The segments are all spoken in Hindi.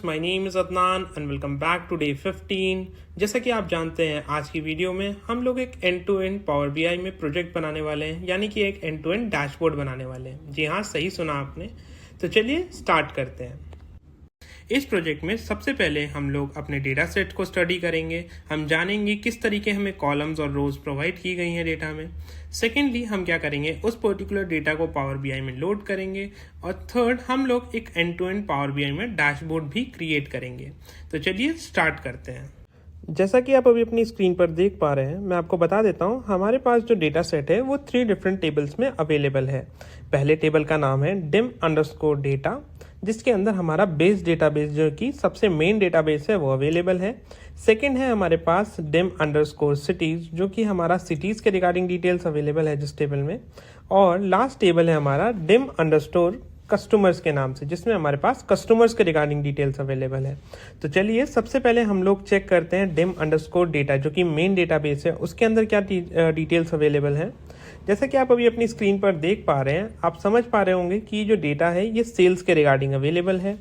My name is Adnan and welcome back to day 15। जैसा कि आप जानते हैं, आज की वीडियो में हम लोग एक end to end power BI में प्रोजेक्ट बनाने वाले हैं, यानी कि एक एंड टू एंड डैशबोर्ड बनाने वाले हैं। जी हाँ, सही सुना आपने। तो चलिए स्टार्ट करते हैं। इस प्रोजेक्ट में सबसे पहले हम लोग अपने डेटा सेट को स्टडी करेंगे। हम जानेंगे किस तरीके हमें कॉलम्स और रोज प्रोवाइड की गई हैं डेटा में। सेकेंडली हम क्या करेंगे, उस पर्टिकुलर डेटा को पावर बीआई में लोड करेंगे। और थर्ड, हम लोग एक end to end power BI में डैशबोर्ड भी क्रिएट करेंगे। तो चलिए स्टार्ट करते हैं। जैसा कि आप अभी अपनी स्क्रीन पर देख पा रहे हैं, मैं आपको बता देता हूं, हमारे पास जो डेटा सेट है वो 3 डिफरेंट टेबल्स में अवेलेबल है। पहले टेबल का नाम है dim_data, जिसके अंदर हमारा बेस डेटाबेस जो कि सबसे मेन डेटाबेस है वो अवेलेबल है। सेकंड है हमारे पास dim_cities, जो कि हमारा सिटीज़ के रिगार्डिंग डिटेल्स अवेलेबल है जिस टेबल में। और लास्ट टेबल है हमारा dim_customers के नाम से, जिसमें हमारे पास कस्टमर्स के रिगार्डिंग डिटेल्स अवेलेबल है। तो चलिए सबसे पहले हम लोग चेक करते हैं dim_data, जो कि मेन डेटाबेस है, उसके अंदर क्या डिटेल्स अवेलेबल है। जैसा कि आप अभी अपनी स्क्रीन पर देख पा रहे हैं, आप समझ पा रहे होंगे कि जो डेटा है ये सेल्स के रिगार्डिंग अवेलेबल है,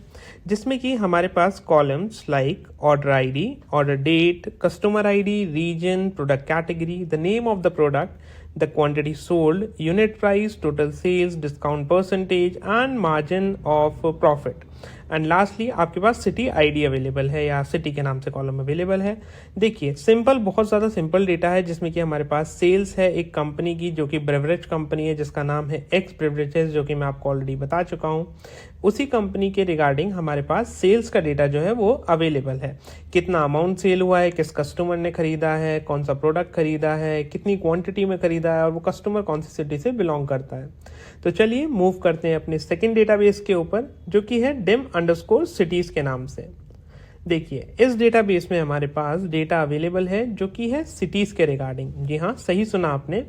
जिसमें कि हमारे पास columns like order ID, order date, customer ID, region, product category, the name of the product, the quantity sold, unit price, total sales, discount percentage and margin of profit। And lastly आपके पास सिटी आईडी अवेलेबल है या सिटी के नाम से कॉलम अवेलेबल है। देखिए सिंपल, बहुत ज़्यादा सिंपल डेटा है, जिसमें कि हमारे पास सेल्स है एक कंपनी की, जो कि ब्रेवरेज कंपनी है, जिसका नाम है एक्स ब्रेवरेजेस, जो कि मैं आपको ऑलरेडी बता चुका हूँ। उसी कंपनी के रिगार्डिंग हमारे पास सेल्स का डेटा जो है वो अवेलेबल है। कितना अमाउंट सेल हुआ है, किस कस्टमर ने खरीदा है, कौन सा प्रोडक्ट खरीदा है, कितनी क्वांटिटी में खरीदा है, और वो कस्टमर कौन सी सिटी से बिलोंग करता है। तो चलिए मूव करते हैं अपने सेकंड डेटाबेस के ऊपर, जो कि है dim_cities के नाम से। देखिए इस डेटाबेस में हमारे पास डेटा अवेलेबल है जो कि है सिटीज के रिगार्डिंग। जी हाँ, सही सुना आपने।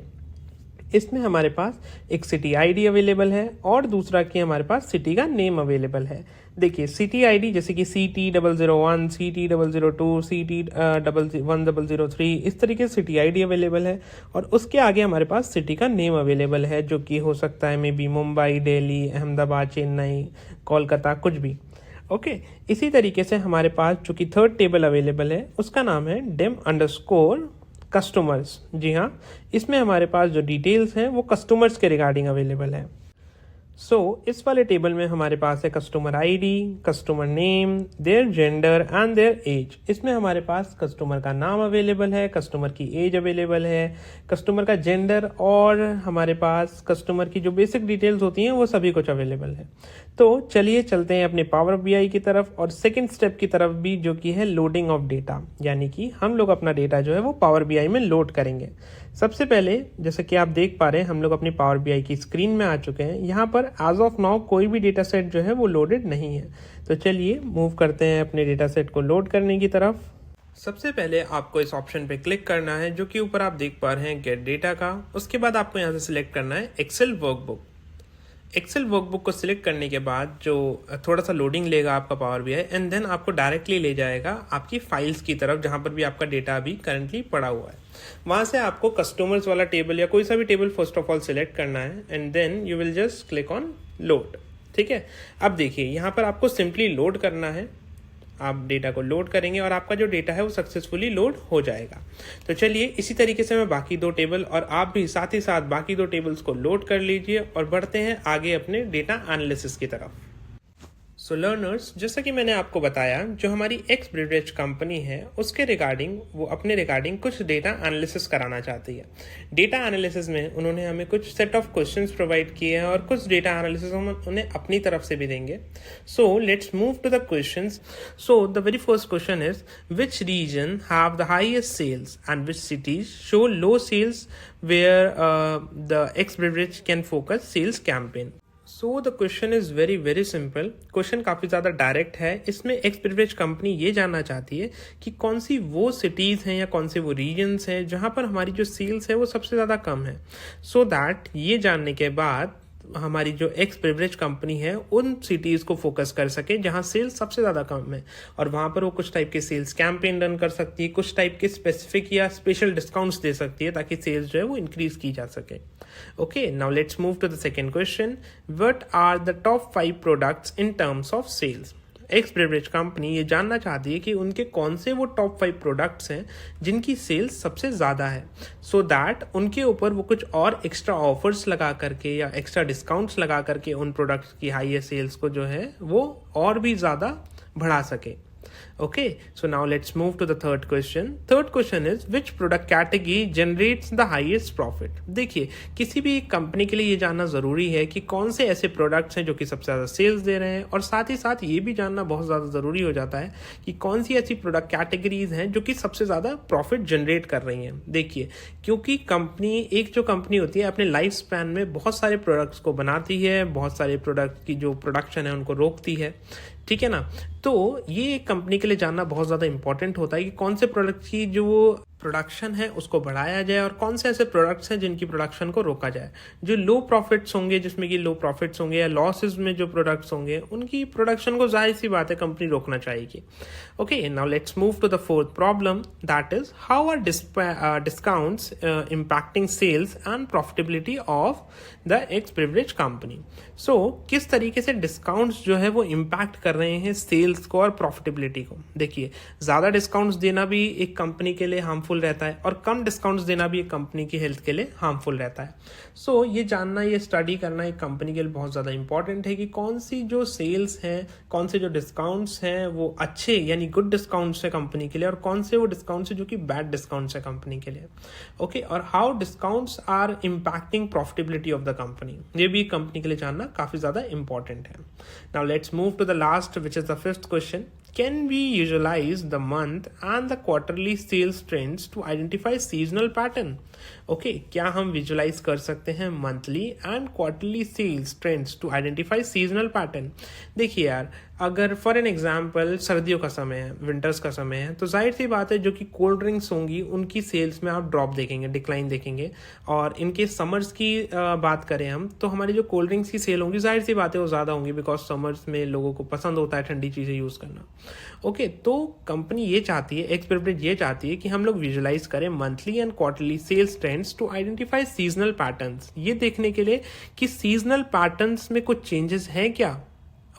इसमें हमारे पास एक सिटी आईडी अवेलेबल है और दूसरा कि हमारे पास सिटी का नेम अवेलेबल है। देखिए सिटी आईडी जैसे कि CT001, CT002, CT1003, इस तरीके से सिटी आईडी अवेलेबल है। और उसके आगे हमारे पास सिटी का नेम अवेलेबल है, जो कि हो सकता है मे बी मुंबई, दिल्ली, अहमदाबाद, चेन्नई, कोलकाता, कुछ भी। ओके, इसी तरीके से हमारे पास जो कि थर्ड टेबल अवेलेबल है उसका नाम है dim_customers। जी हाँ, इसमें हमारे पास जो डिटेल्स हैं वो कस्टमर्स के रिगार्डिंग अवेलेबल है। इस वाले टेबल में हमारे पास है customer ID, customer name, their gender and their age. इसमें हमारे पास कस्टमर का नाम अवेलेबल है, कस्टमर की एज अवेलेबल है, कस्टमर का जेंडर, और हमारे पास कस्टमर की जो बेसिक डिटेल्स होती हैं वो सभी कुछ अवेलेबल है। तो चलिए चलते हैं अपने पावर बीआई की तरफ और सेकेंड स्टेप की तरफ भी, जो कि है लोडिंग ऑफ डेटा, यानी कि हम लोग अपना डेटा जो है वो पावर बीआई में लोड करेंगे। सबसे पहले जैसे कि आप देख पा रहे हैं, हम लोग अपनी पावर बीआई की स्क्रीन में आ चुके हैं। यहाँ पर एज ऑफ नाउ कोई भी डेटा सेट जो है वो लोडेड नहीं है। तो चलिए मूव करते हैं अपने डेटा सेट को लोड करने की तरफ। सबसे पहले आपको इस ऑप्शन पे क्लिक करना है, जो कि ऊपर आप देख पा रहे हैं गेट डेटा का। उसके बाद आपको यहाँ से सिलेक्ट करना है एक्सेल वर्कबुक। एक्सेल वर्कबुक को सिलेक्ट करने के बाद जो थोड़ा सा लोडिंग लेगा आपका पावर बीआई, एंड देन आपको डायरेक्टली ले जाएगा आपकी फाइल्स की तरफ, जहां पर भी आपका डेटा अभी करंटली पड़ा हुआ है। वहां से आपको कस्टमर्स वाला टेबल या कोई सा भी table first of all select करना है, and then you will just click on load. ठीक है, अब देखिए यहाँ पर आपको सिंपली लोड करना है। आप डेटा को लोड करेंगे और आपका जो डेटा है वो सक्सेसफुली लोड हो जाएगा। तो चलिए इसी तरीके से मैं बाकी 2 टेबल और आप भी साथ ही साथ बाकी 2 टेबल्स को लोड कर लीजिए और बढ़ते हैं आगे अपने डेटा एनालिसिस की तरफ। सो लर्नर्स, जैसा कि मैंने आपको बताया, जो हमारी एक्स ब्रेवरेज कंपनी है उसके रिगार्डिंग वो अपने रिगार्डिंग कुछ डेटा एनालिसिस कराना चाहती है। डेटा एनालिसिस में उन्होंने हमें कुछ सेट ऑफ क्वेश्चंस प्रोवाइड किए हैं और कुछ डेटा एनालिसिस हम उन्हें अपनी तरफ से भी देंगे। So let's move to the questions. So the very first question is, which region have the highest sales and which cities show low sales where the X beverage can focus sales campaign. So the question is very very simple. Question काफ़ी ज़्यादा डायरेक्ट है। इसमें एक्स ब्रेवरेज कंपनी ये जानना चाहती है कि कौन सी वो सिटीज़ हैं या कौन से वो रीजन्स हैं जहाँ पर हमारी जो सेल्स है वो सबसे ज़्यादा कम है, सो दैट ये जानने के बाद हमारी जो एक्स ब्रेवरेज कंपनी है उन सिटीज़ को फोकस कर सके जहां सेल्स सबसे ज़्यादा कम है, और वहां पर वो कुछ टाइप के सेल्स कैंपेन रन कर सकती है, कुछ टाइप के स्पेसिफिक या स्पेशल डिस्काउंट्स दे सकती है ताकि सेल्स जो है वो इंक्रीज की जा सके। Okay, now let's move to the second question. What are the top 5 products in terms of sales. X beverage company ये जानना चाहती है कि उनके कौन से वो टॉप 5 प्रोडक्ट्स हैं जिनकी सेल्स सबसे ज़्यादा है, सो दैट उनके ऊपर वो कुछ और एक्स्ट्रा ऑफर्स लगा करके या एक्स्ट्रा डिस्काउंट्स लगा करके उन प्रोडक्ट्स की हाईएस्ट सेल्स को जो है वो और भी ज़्यादा बढ़ा सके. Okay, so now let's move to the third question. Third question is which product category generates the highest profit? देखिए, किसी भी कंपनी के लिए ये जानना ज़रूरी है कि कौन से ऐसे प्रोडक्ट्स हैं जो कि सबसे ज़्यादा सेल्स दे रहे हैं, और साथ ही साथ ये भी जानना बहुत ज़्यादा ज़रूरी हो जाता है कि कौन सी ऐसी प्रोडक्ट कैटेगरीज हैं जो कि सबसे ज़्यादा प्रॉफिट जनरेट कर रही हैं. देखिए, क्योंकि एक जो कंपनी होती है अपने लाइफ स्पैन में बहुत सारे प्रोडक्ट्स को बनाती है, बहुत सारे प्रोडक्ट की जो प्रोडक्शन है उनको रोकती है, ठीक है ना. तो ये कंपनी के लिए जानना बहुत ज़्यादा इंपॉर्टेंट होता है कि कौन से प्रोडक्ट की जो प्रोडक्शन है उसको बढ़ाया जाए और कौन से ऐसे प्रोडक्ट्स हैं जिनकी प्रोडक्शन को रोका जाए. जो लो प्रॉफिट्स होंगे, जिसमें कि लो प्रॉफिट्स होंगे या लॉसेस में जो प्रोडक्ट्स होंगे, उनकी प्रोडक्शन को जाहिर सी बात है कंपनी रोकना चाहेगी. Okay, now let's move to the fourth problem, that is how are discounts impacting sales and profitability of the X beverage company. So किस तरीके से डिस्काउंट्स जो है वो इम्पैक्ट कर रहे हैं सेल्स को और प्रॉफिटेबिलिटी को. देखिए, ज़्यादा डिस्काउंट्स देना भी एक कंपनी के लिए हार्मफुल रहता है और कम डिस्काउंट्स देना भी एक कंपनी की हेल्थ के लिए हार्मफुल रहता है. सो ये जानना, ये स्टडी करना एक कंपनी के लिए बहुत ज़्यादा इंपॉर्टेंट है कि कौन सी जो सेल्स हैं, कौन से जो डिस्काउंट्स हैं वो अच्छे यानी गुड डिस्काउंट्स है कंपनी के लिए, और कौन से वो डिस्काउंट्स है जो कि बैड डिस्काउंट्स है कंपनी के लिए. ओके, और how discounts are impacting profitability of the company, ये भी कंपनी के लिए जानना काफ़ी ज़्यादा इंपॉर्टेंट है. Now let's move to the last, which is the fifth question. Can we visualize the month and the quarterly sales trends to identify seasonal pattern? Okay, क्या हम विजुलाइज कर सकते हैं monthly and quarterly sales trends to identify seasonal pattern. देखिए यार, अगर फॉर एन एग्जांपल सर्दियों का समय है, विंटर्स का समय है, तो जाहिर सी बात है जो कि कोल्ड ड्रिंक्स होंगी उनकी सेल्स में आप ड्रॉप देखेंगे, डिक्लाइन देखेंगे. और इनके समर्स की बात करें हम, तो हमारी जो कोल्ड ड्रिंक्स की सेल होंगी जाहिर सी बात है वो ज़्यादा होंगी, बिकॉज समर्स में लोगों को पसंद होता है ठंडी चीज़ें यूज़ करना. ओके, तो कंपनी ये चाहती है, एक्स बेवरेज ये चाहती है कि हम लोग विजुलाइज करें monthly and quarterly sales trends to identify seasonal patterns, ये देखने के लिए कि सीजनल पैटर्न्स में कुछ चेंजेस हैं क्या.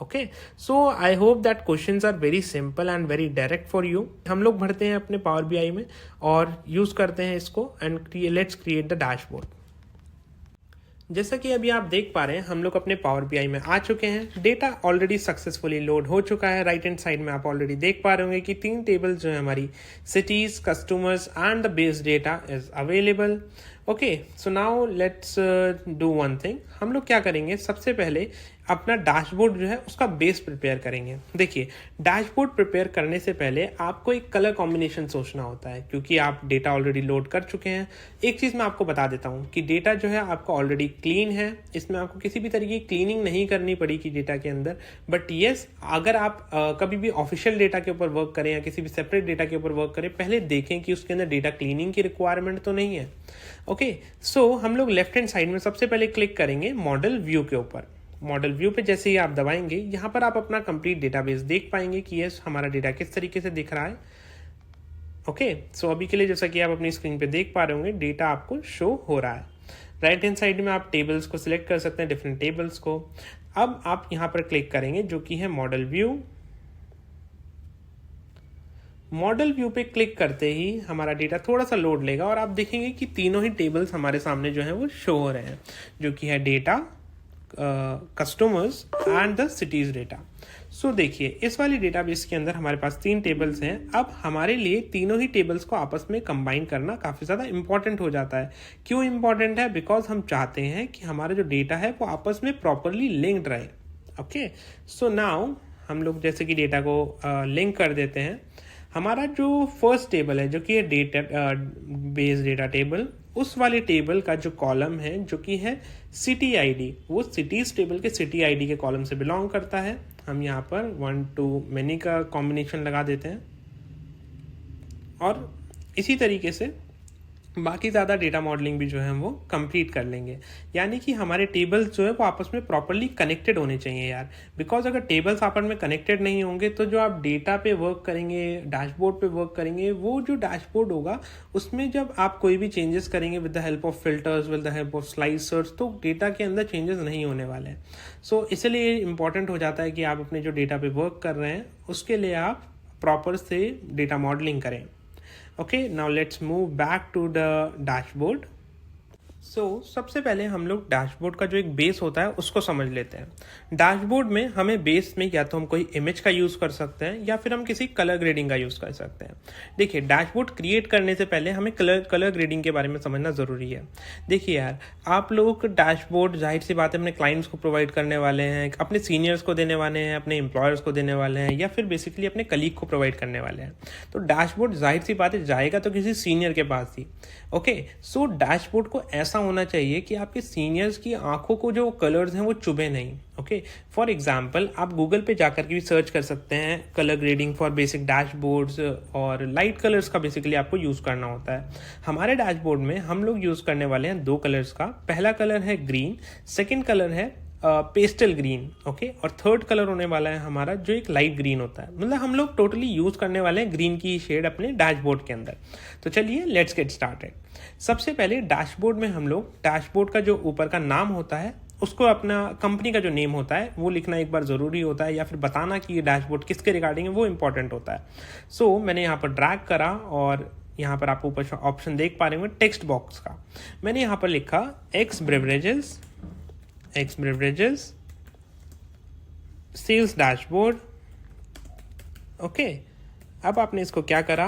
Okay, so I hope that questions are very simple and very direct for you. हम लोग भरते हैं अपने पावर बीआई में और यूज करते हैं इसको, and let's create the dashboard. जैसा कि अभी आप देख पा रहे हैं, हम लोग अपने पावर बीआई में आ चुके हैं. डेटा ऑलरेडी सक्सेसफुली लोड हो चुका है. राइट हैंड साइड में आप ऑलरेडी देख पा रहे होंगे कि 3 टेबल्स जो है हमारी cities, customers and the base data is available. Okay, so now let's do one thing. हम लोग क्या करेंगे, सबसे पहले अपना डैशबोर्ड जो है उसका बेस प्रिपेयर करेंगे. देखिए, डैशबोर्ड प्रिपेयर करने से पहले आपको एक कलर कॉम्बिनेशन सोचना होता है, क्योंकि आप डेटा ऑलरेडी लोड कर चुके हैं. एक चीज़ मैं आपको बता देता हूँ कि डेटा जो है आपका ऑलरेडी क्लीन है, इसमें आपको किसी भी तरीके की क्लीनिंग नहीं करनी पड़ेगी डेटा के अंदर. बट येस, अगर आप कभी भी ऑफिशियल डेटा के ऊपर वर्क करें या किसी भी सेपरेट डेटा के ऊपर वर्क करें, पहले देखें कि उसके अंदर डेटा क्लीनिंग की रिक्वायरमेंट तो नहीं है. ओके, सो हम लोग लेफ्ट हैंड साइड में सबसे पहले क्लिक करेंगे मॉडल व्यू के ऊपर. मॉडल व्यू पे जैसे ही आप दबाएंगे, यहाँ पर आप अपना कंप्लीट डेटाबेस देख पाएंगे कि यस, हमारा डेटा किस तरीके से दिख रहा है. ओके, सो अभी के लिए जैसा कि आप अपनी स्क्रीन पे देख पा रहे होंगे, डेटा आपको शो हो रहा है. राइट हैंड साइड में आप टेबल्स को सिलेक्ट कर सकते हैं, डिफरेंट टेबल्स को. अब आप यहाँ पर क्लिक करेंगे जो कि है मॉडल व्यू. मॉडल व्यू पे क्लिक करते ही हमारा डेटा थोड़ा सा लोड लेगा और आप देखेंगे कि तीनों ही टेबल्स हमारे सामने जो है वो शो हो रहे हैं, जो कि है data, customers and the cities data. So देखिए, इस वाली डेटाबेस के अंदर हमारे पास 3 टेबल्स हैं. अब हमारे लिए तीनों ही टेबल्स को आपस में कंबाइन करना काफ़ी ज़्यादा इंपॉर्टेंट हो जाता है. क्यों इंपॉर्टेंट है? बिकॉज हम चाहते हैं कि हमारा जो डेटा है वो आपस में प्रॉपरली लिंक्ड रहे. ओके, सो नाउ हम लोग जैसे कि डेटा को लिंक कर देते हैं. हमारा जो फर्स्ट टेबल है, जो कि है डेटा बेस डेटा टेबल, उस वाले टेबल का जो कॉलम है जो कि है सिटी आईडी, वो सिटीज टेबल के सिटी आईडी के कॉलम से बिलोंग करता है. हम यहाँ पर 1 to many का कॉम्बिनेशन लगा देते हैं. और इसी तरीके से बाकी ज़्यादा डेटा मॉडलिंग भी जो है वो कंप्लीट कर लेंगे। यानी कि हमारे टेबल्स जो है वो आपस में प्रॉपरली कनेक्टेड होने चाहिए यार, बिकॉज अगर टेबल्स आपस में कनेक्टेड नहीं होंगे तो जो आप डेटा पे वर्क करेंगे, डैशबोर्ड पे वर्क करेंगे, वो जो डैशबोर्ड होगा उसमें जब आप कोई भी चेंजेस करेंगे with the help of filters, with the help of slicers, तो डेटा के अंदर चेंजेस नहीं होने वाले हैं। सो इसलिए इंपॉर्टेंट हो जाता है कि आप अपने जो डेटा पे वर्क कर रहे हैं उसके लिए आप प्रॉपर से डेटा मॉडलिंग करें। Okay, now let's move back to the dashboard. सबसे पहले हम लोग डैशबोर्ड का जो एक बेस होता है उसको समझ लेते हैं। डैशबोर्ड में हमें बेस में या तो हम कोई इमेज का यूज़ कर सकते हैं या फिर हम किसी कलर ग्रेडिंग का यूज़ कर सकते हैं। देखिए, डैशबोर्ड क्रिएट करने से पहले हमें कलर ग्रेडिंग के बारे में समझना ज़रूरी है। देखिए यार, आप लोग डैशबोर्ड जाहिर सी बात है अपने क्लाइंट्स को प्रोवाइड करने वाले हैं, अपने सीनियर्स को देने वाले हैं, अपने एम्प्लॉयर्स को देने वाले हैं, या फिर बेसिकली अपने कलीग को प्रोवाइड करने वाले हैं। तो डैशबोर्ड जाहिर सी बात है जाएगा तो किसी सीनियर के पास ही। ओके, सो डैशबोर्ड को ऐसा होना चाहिए कि आपके सीनियर्स की आंखों को जो कलर्स हैं वो चुभे नहीं। ओके, फॉर एग्जांपल आप गूगल पे जाकर के भी सर्च कर सकते हैं colour grading for basic dashboards, और लाइट कलर्स का बेसिकली आपको यूज़ करना होता है। हमारे डैशबोर्ड में हम लोग यूज़ करने वाले हैं 2 कलर्स का। पहला कलर है ग्रीन, सेकेंड कलर है पेस्टल ग्रीन। ओके, और थर्ड कलर होने वाला है हमारा जो एक लाइट ग्रीन होता है। मतलब हम लोग टोटली यूज़ करने वाले हैं ग्रीन की शेड अपने डैशबोर्ड के अंदर। तो चलिए लेट्स गेट स्टार्टेड। सबसे पहले डैशबोर्ड में हम लोग डैशबोर्ड का जो ऊपर का नाम होता है उसको, अपना कंपनी का जो नेम होता है वो लिखना एक बार ज़रूरी होता है, या फिर बताना कि ये डैशबोर्ड किसके रिगार्डिंग है वो इंपॉर्टेंट होता है। सो मैंने यहाँ पर ड्रैग करा और यहाँ पर आप ऊपर ऑप्शन देख पा रहे होंगे टेक्स्ट बॉक्स का। मैंने यहाँ पर लिखा X beverages sales dashboard. Okay, अब आपने इसको क्या करा,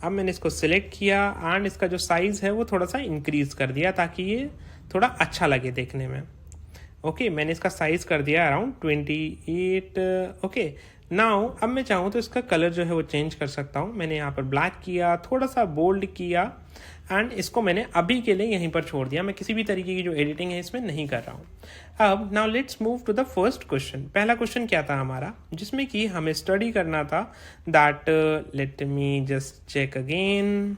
अब मैंने इसको सिलेक्ट किया एंड इसका जो साइज़ है वो थोड़ा सा इंक्रीज कर दिया ताकि ये थोड़ा अच्छा लगे देखने में। ओके, मैंने इसका साइज़ कर दिया अराउंड 28। ओके, नाउ अब मैं चाहूँ तो इसका कलर जो है वो चेंज कर सकता हूँ। मैंने यहाँ पर ब्लैक किया, थोड़ा सा बोल्ड किया एंड इसको मैंने अभी के लिए यहीं पर छोड़ दिया। मैं किसी भी तरीके की जो एडिटिंग है इसमें नहीं कर रहा हूँ। अब now let's move to the first question. पहला क्वेश्चन क्या था हमारा, जिसमें कि हमें स्टडी करना था that, let me just check again,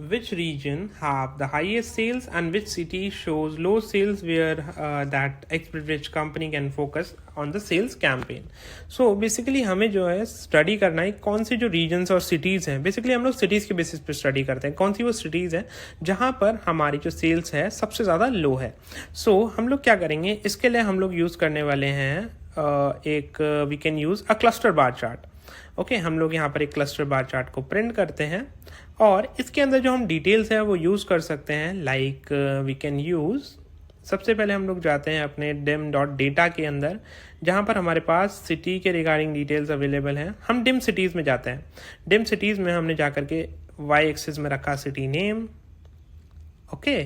which region have the highest sales and which city shows low sales where that beverage company can focus on the sales campaign. So basically हमें जो है स्टडी करना है कौन सी जो रीजन्स और सिटीज़ हैं। बेसिकली हम लोग सिटीज़ के बेसिस पे स्टडी करते हैं कौन सी वो सिटीज़ हैं जहाँ पर हमारी जो सेल्स है सबसे ज़्यादा लो है। सो हम लोग क्या करेंगे, इसके लिए हम लोग यूज़ करने वाले हैं एक we can use a cluster bar chart. Okay, हम लोग यहाँ पर एक क्लस्टर बार चार्ट को प्रिंट करते हैं और इसके अंदर जो हम डिटेल्स हैं वो यूज़ कर सकते हैं। लाइक वी कैन यूज़, सबसे पहले हम लोग जाते हैं अपने dim.data के अंदर जहाँ पर हमारे पास सिटी के रिगार्डिंग डिटेल्स अवेलेबल हैं। हम डिम सिटीज़ में जाते हैं। डिम सिटीज़ में हमने जा कर के वाई एक्सिस में रखा city name. Okay,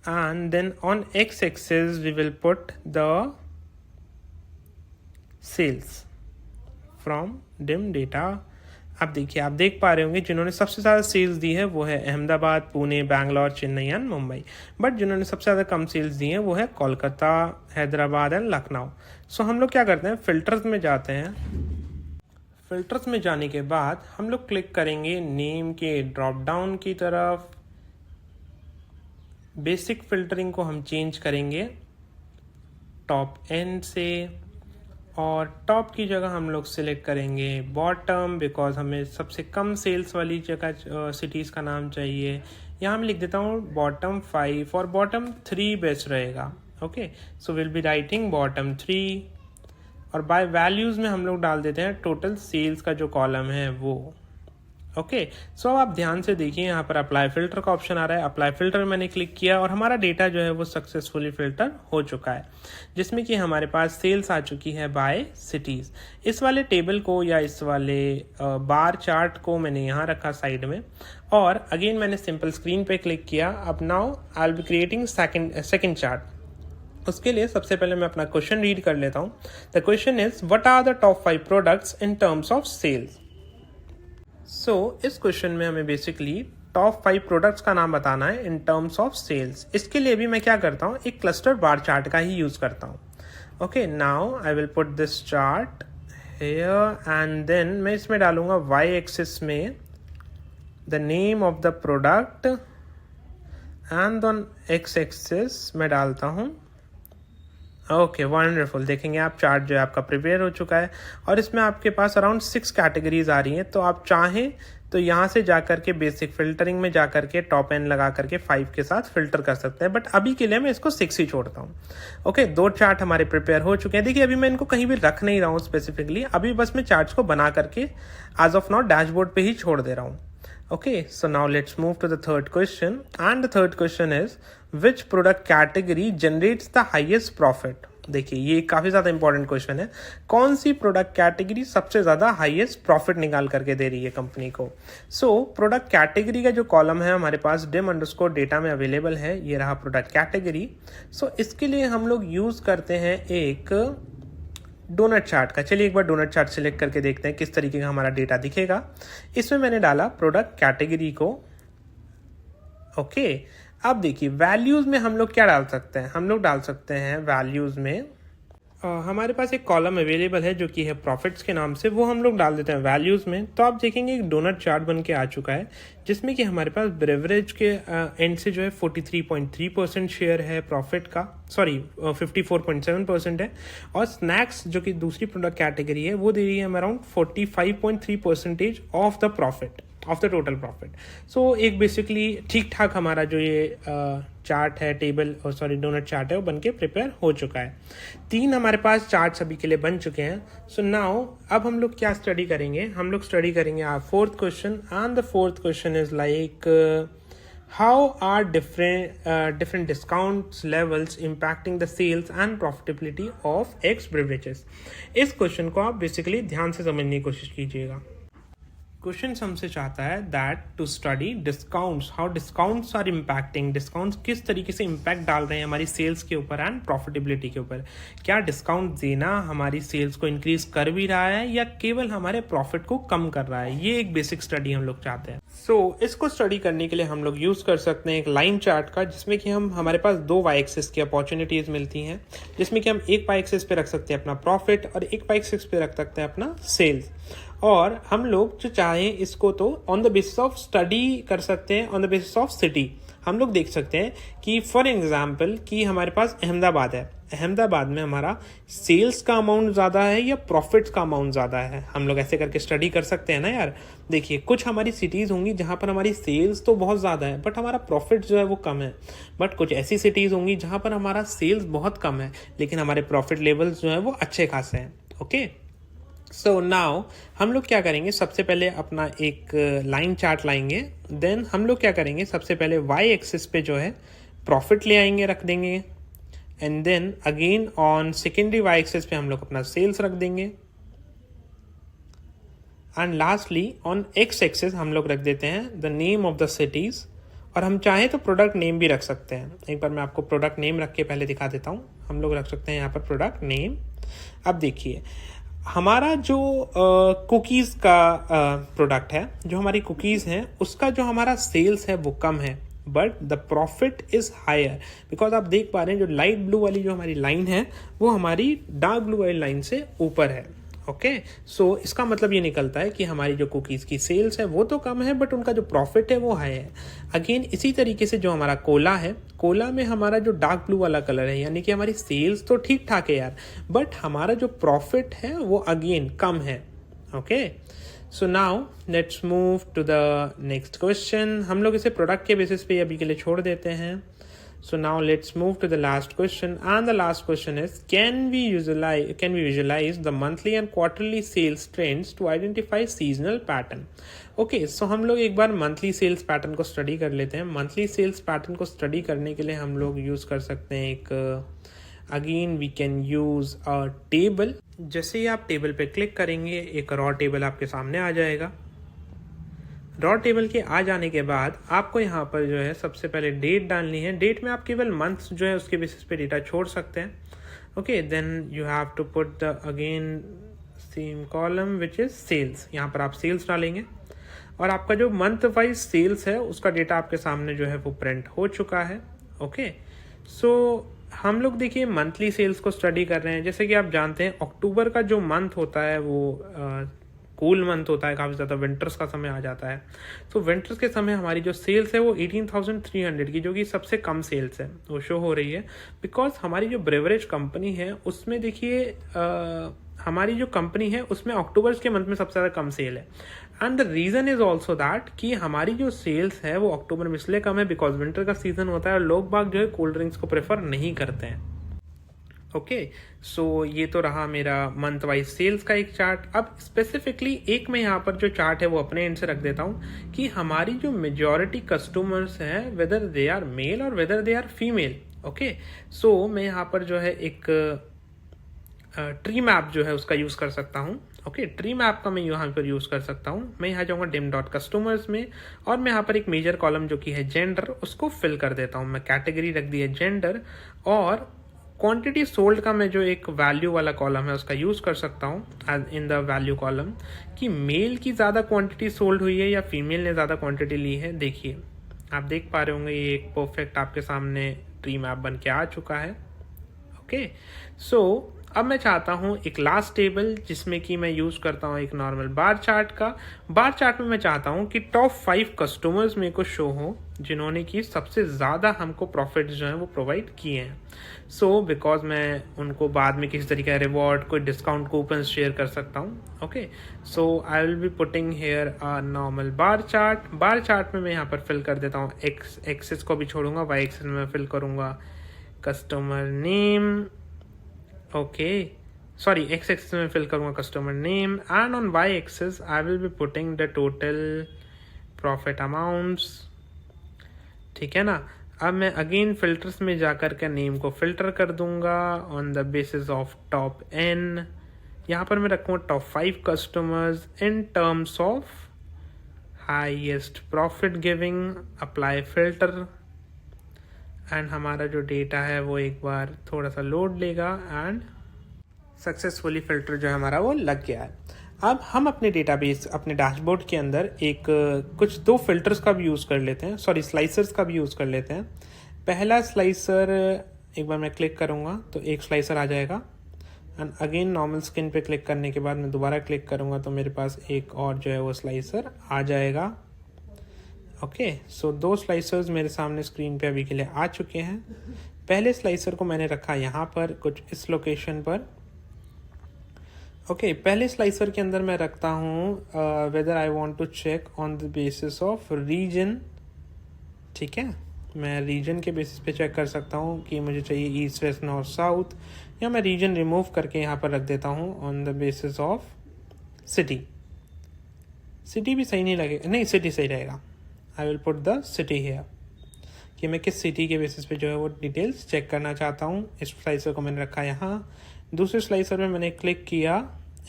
and then on X axis we will put the sales from dim data. अब देखिए, आप देख पा रहे होंगे जिन्होंने सबसे ज़्यादा सेल्स दी है वो है अहमदाबाद, पुणे, बैंगलोर, चेन्नई एंड मुंबई। बट जिन्होंने सबसे ज़्यादा कम सेल्स दी हैं वो है कोलकाता, हैदराबाद एंड लखनऊ। सो हम लोग क्या करते हैं, फिल्टर्स में जाते हैं। फिल्टर्स में जाने के बाद हम लोग क्लिक करेंगे नेम के ड्रॉप डाउन की तरफ। बेसिक फिल्टरिंग को हम चेंज करेंगे टॉप एंड से, और टॉप की जगह हम लोग सिलेक्ट करेंगे बॉटम, बिकॉज हमें सबसे कम सेल्स वाली जगह सिटीज़ का नाम चाहिए। यहाँ मैं लिख देता हूँ बॉटम 5 और बॉटम 3 बेस्ट रहेगा। Okay, so will be writing bottom 3, और बाय वैल्यूज़ में हम लोग डाल देते हैं टोटल सेल्स का जो कॉलम है वो। ओके, सो अब आप ध्यान से देखिए, यहाँ पर अप्लाई फिल्टर का ऑप्शन आ रहा है। अप्लाई फिल्टर मैंने क्लिक किया और हमारा डेटा जो है वो सक्सेसफुली फिल्टर हो चुका है, जिसमें कि हमारे पास सेल्स आ चुकी है बाय सिटीज़। इस वाले टेबल को या इस वाले बार चार्ट को मैंने यहाँ रखा साइड में, और अगेन मैंने सिंपल स्क्रीन पे क्लिक किया। अब now I will be creating second chart. उसके लिए सबसे पहले मैं अपना क्वेश्चन रीड कर लेता हूँ। The question is, what are the top 5 products in terms of sales. So इस क्वेश्चन में हमें बेसिकली टॉप 5 प्रोडक्ट्स का नाम बताना है इन टर्म्स ऑफ सेल्स। इसके लिए भी मैं क्या करता हूँ, एक क्लस्टर बार चार्ट का ही यूज़ करता हूँ। Okay, now I will put this chart here and then मैं इसमें डालूंगा वाई एक्सिस में the name of the product and on X axis मैं डालता हूँ। ओके वंडरफुल, देखेंगे आप चार्ट जो है आपका प्रिपेयर हो चुका है और इसमें आपके पास अराउंड 6 कैटेगरीज आ रही हैं। तो आप चाहें तो यहाँ से जा करके बेसिक फिल्टरिंग में जा करके टॉप एन लगा करके 5 के साथ फिल्टर कर सकते हैं, बट अभी के लिए मैं इसको 6 ही छोड़ता हूँ। ओके, 2 चार्ट हमारे प्रिपेयर हो चुके हैं। देखिए अभी मैं इनको कहीं भी रख नहीं रहा हूँ स्पेसिफिकली, अभी बस मैं चार्ट्स को बना करके एज ऑफ नाउ डैशबोर्ड पे ही छोड़ दे रहा हूँ। Okay, so now let's move to the third question, and the third question is which product category generates the highest profit? देखिए ये काफ़ी ज़्यादा इंपॉर्टेंट क्वेश्चन है, कौन सी प्रोडक्ट कैटेगरी सबसे ज़्यादा हाईएस्ट प्रॉफिट निकाल करके दे रही है कंपनी को। सो प्रोडक्ट कैटेगरी का जो कॉलम है हमारे पास dim_data डेटा में अवेलेबल है, ये रहा प्रोडक्ट कैटेगरी। सो इसके लिए हम लोग यूज़ करते हैं एक डोनट चार्ट का। चलिए एक बार डोनट चार्ट सिलेक्ट करके देखते हैं किस तरीके का हमारा डेटा दिखेगा। इसमें मैंने डाला प्रोडक्ट कैटेगरी को। ओके, अब देखिए वैल्यूज़ में हम लोग क्या डाल सकते हैं, हम लोग डाल सकते हैं वैल्यूज़ में हमारे पास एक कॉलम अवेलेबल है जो कि है प्रॉफिट्स के नाम से, वो हम लोग डाल देते हैं वैल्यूज़ में। तो आप देखेंगे एक डोनट चार्ट बन के आ चुका है जिसमें कि हमारे पास ब्रेवरेज के एंड से जो है 43.3% शेयर है प्रॉफिट का, सॉरी 54.7% है, और स्नैक्स जो कि दूसरी प्रोडक्ट कैटेगरी है वो दे रही है हमें around 45.3% of the profit, of the total profit. So एक बेसिकली ठीक ठाक हमारा जो ये चार्ट है, टेबल और सॉरी डोनट चार्ट है, वो बनके प्रिपेयर हो चुका है। 3 हमारे पास चार्ट अभी के लिए बन चुके हैं। सो नाउ अब हम लोग क्या स्टडी करेंगे, हम लोग स्टडी करेंगे our fourth question, and the fourth question is like how are different discounts levels impacting the sales and profitability of X beverages। इस क्वेश्चन को आप बेसिकली ध्यान से समझने की कोशिश कीजिएगा। क्वेश्चन हमसे चाहता है that to study discounts, how discounts are impacting, discounts किस तरीके से इम्पैक्ट डाल रहे हैं हमारी सेल्स के ऊपर एंड प्रॉफिटेबिलिटी के ऊपर। क्या डिस्काउंट देना हमारी सेल्स को इंक्रीज कर भी रहा है या केवल हमारे प्रॉफिट को कम कर रहा है, ये एक बेसिक स्टडी हम लोग चाहते हैं। सो इसको स्टडी करने के लिए हम लोग यूज कर सकते हैं एक लाइन चार्ट का, जिसमें कि हमारे पास 2 वाई एक्सिस की अपॉर्चुनिटीज मिलती हैं, जिसमें कि हम एक वाई एक्सिस पे रख सकते हैं अपना प्रॉफिट और एक वाई एक्सिस पे रख सकते हैं अपना सेल्स। और हम लोग जो चाहें इसको तो on the basis of study कर सकते हैं, on the basis of city. हम लोग देख सकते हैं कि फॉर एग्जांपल कि हमारे पास अहमदाबाद है, अहमदाबाद में हमारा सेल्स का अमाउंट ज़्यादा है या प्रॉफिट्स का अमाउंट ज़्यादा है, हम लोग ऐसे करके स्टडी कर सकते हैं ना यार। देखिए कुछ हमारी सिटीज़ होंगी जहाँ पर हमारी सेल्स तो बहुत ज़्यादा है बट हमारा प्रॉफिट जो है वो कम है, बट कुछ ऐसी सिटीज़ होंगी जहाँ पर हमारा सेल्स बहुत कम है लेकिन हमारे प्रॉफिट लेवल्स जो है वो अच्छे खासे हैं। ओके, सो नाउ हम लोग क्या करेंगे, सबसे पहले अपना एक लाइन चार्ट लाएंगे, देन हम लोग क्या करेंगे सबसे पहले वाई एक्सिस पे जो है प्रॉफिट ले आएंगे, रख देंगे, and then again on secondary Y axis पे हम लोग अपना सेल्स रख देंगे, and lastly on X axis हम लोग रख देते हैं the name of the cities, और हम चाहें तो प्रोडक्ट नेम भी रख सकते हैं। एक बार मैं आपको प्रोडक्ट नेम रख के पहले दिखा देता हूँ। हम लोग रख सकते हैं यहाँ पर प्रोडक्ट नेम। अब देखिए हमारा जो कुकीज़ का प्रोडक्ट है, जो हमारी कुकीज़ हैं उसका जो हमारा सेल्स है वो कम है but the profit is higher, because आप देख पा रहे हैं जो लाइट ब्लू वाली जो हमारी लाइन है वो हमारी डार्क ब्लू वाली लाइन से ऊपर है। ओके, सो इसका मतलब ये निकलता है कि हमारी जो कुकीज़ की सेल्स है वो तो कम है बट उनका जो प्रॉफिट है वो हाई है। अगेन इसी तरीके से जो हमारा कोला है, कोला में हमारा जो डार्क ब्लू वाला कलर है, यानी कि हमारी सेल्स तो ठीक ठाक है यार बट हमारा जो प्रॉफिट है वो अगेन कम है। Okay, so now let's move to the next question. हम लोग इसे प्रोडक्ट के बेसिस पे अभी के लिए छोड़ देते हैं। So now let's move to the last question, and the last question is can we visualize the monthly and quarterly sales trends to identify seasonal pattern? Okay, so हम लोग एक बार मंथली सेल्स पैटर्न को स्टडी कर लेते हैं। मंथली सेल्स पैटर्न को स्टडी करने के लिए हम लोग यूज़ कर सकते हैं एक again we can use a table. जैसे ही आप टेबल पे क्लिक करेंगे एक रॉ टेबल आपके सामने आ जाएगा। रॉ टेबल के आ जाने के बाद आपको यहाँ पर जो है सबसे पहले डेट डालनी है। डेट में आप केवल मंथ्स जो है उसके बेसिस पे डेटा छोड़ सकते हैं। Okay, then you have to put the again same column which is sales. यहाँ पर आप सेल्स डालेंगे और आपका जो मंथ वाइज सेल्स है उसका डेटा आपके सामने जो है वो प्रिंट हो चुका है। ओके, सो हम लोग देखिए मंथली सेल्स को स्टडी कर रहे हैं। जैसे कि आप जानते हैं अक्टूबर का जो मंथ होता है वो कूल मंथ होता है, काफ़ी ज़्यादा विंटर्स का समय आ जाता है। तो विंटर्स के समय हमारी जो सेल्स है वो 18,300 की, जो कि सबसे कम सेल्स है, वो शो हो रही है। बिकॉज हमारी जो ब्रेवरेज कंपनी है उसमें देखिए हमारी जो कंपनी है उसमें अक्टूबर के मंथ में सबसे ज़्यादा कम सेल है। And the reason is also that कि हमारी जो सेल्स है वो अक्टूबर में इसलिए कम है बिकॉज विंटर का सीज़न होता है और लोग बाग जो है कोल्ड ड्रिंक्स को प्रेफर नहीं करते हैं। ओके, सो ये तो रहा मेरा मंथ वाइज सेल्स का एक चार्ट। अब स्पेसिफिकली एक मैं यहाँ पर जो चार्ट है वो अपने एंड से रख देता हूँ कि हमारी जो मेजॉरिटी कस्टमर्स हैं वेदर दे आर मेल और whether they are female. Okay, so मैं यहाँ पर जो है एक ट्री मैप जो है उसका यूज़ कर सकता हूँ। ओके, ट्री मैप का मैं यहाँ पर यूज़ कर सकता हूँ। मैं यहाँ जाऊँगा डिम डॉट कस्टमर्स में और मैं यहाँ पर एक मेजर कॉलम जो कि है जेंडर उसको फिल कर देता हूँ। मैं कैटेगरी रख दी है जेंडर और क्वांटिटी सोल्ड का मैं जो एक वैल्यू वाला कॉलम है उसका यूज़ कर सकता हूँ इन द वैल्यू कॉलम कि मेल की ज़्यादा क्वांटिटी सोल्ड हुई है या फीमेल ने ज़्यादा क्वांटिटी ली है। देखिए आप देख पा रहे होंगे ये एक परफेक्ट आपके सामने ट्री मैप बन के आ चुका है। ओके, सो अब मैं चाहता हूँ एक लास्ट टेबल जिसमें कि मैं यूज़ करता हूँ एक नॉर्मल बार चार्ट का। बार चार्ट में मैं चाहता हूँ कि टॉप 5 कस्टमर्स मेरे को शो हो जिन्होंने कि सबसे ज़्यादा हमको प्रॉफिट्स जो हैं वो प्रोवाइड किए हैं। सो बिकॉज मैं उनको बाद में किसी तरीके का रिवॉर्ड कोई डिस्काउंट कूपन शेयर कर सकता हूँ। Okay, so I will be putting here a normal bar chart. Bar chart में मैं यहाँ पर फिल कर देता हूँ एक्स एक्सिस को भी छोड़ूंगा, वाई एक्सिस में फिल करूँगा customer name. Okay, sorry X axis में फिल करूँगा customer name and on Y axis I will be putting the total profit amounts. ठीक है ना। अब मैं अगेन फिल्टर्स में जाकर के नेम को फिल्टर कर दूंगा on the basis of top n। यहाँ पर मैं रखूँगा top 5 customers in terms of highest profit giving, apply filter and हमारा जो डेटा है वो एक बार थोड़ा सा लोड लेगा एंड सक्सेसफुली फिल्टर जो है हमारा वो लग गया है। अब हम अपने डेटाबेस अपने डैशबोर्ड के अंदर एक कुछ 2 फिल्टर्स का भी यूज़ कर लेते हैं, सॉरी स्लाइसर्स का भी यूज़ कर लेते हैं। पहला स्लाइसर एक बार मैं क्लिक करूँगा तो एक स्लाइसर आ जाएगा एंड अगेन नॉर्मल स्क्रीन पे क्लिक करने के बाद मैं दोबारा क्लिक करूँगा तो मेरे पास एक और जो है वो स्लाइसर आ जाएगा। ओके, सो 2 स्लाइसर्स मेरे सामने स्क्रीन पे अभी के लिए आ चुके हैं। पहले स्लाइसर को मैंने रखा यहाँ पर कुछ इस लोकेशन पर। ओके, पहले स्लाइसर के अंदर मैं रखता हूँ whether I want to check on the basis of region. ठीक है, मैं रीजन के बेसिस पे चेक कर सकता हूँ कि मुझे चाहिए ईस्ट वेस्ट नॉर्थ साउथ, या मैं रीजन रिमूव करके यहाँ पर रख देता हूँ on the basis of city. City भी सही नहीं लगेगा, नहीं सिटी सही रहेगा। I will put the city here कि मैं किस सिटी के बेसिस पे जो है वो डिटेल्स चेक करना चाहता हूँ। इस स्लाइसर को मैंने रखा यहाँ। दूसरे स्लाइसर में मैंने क्लिक किया,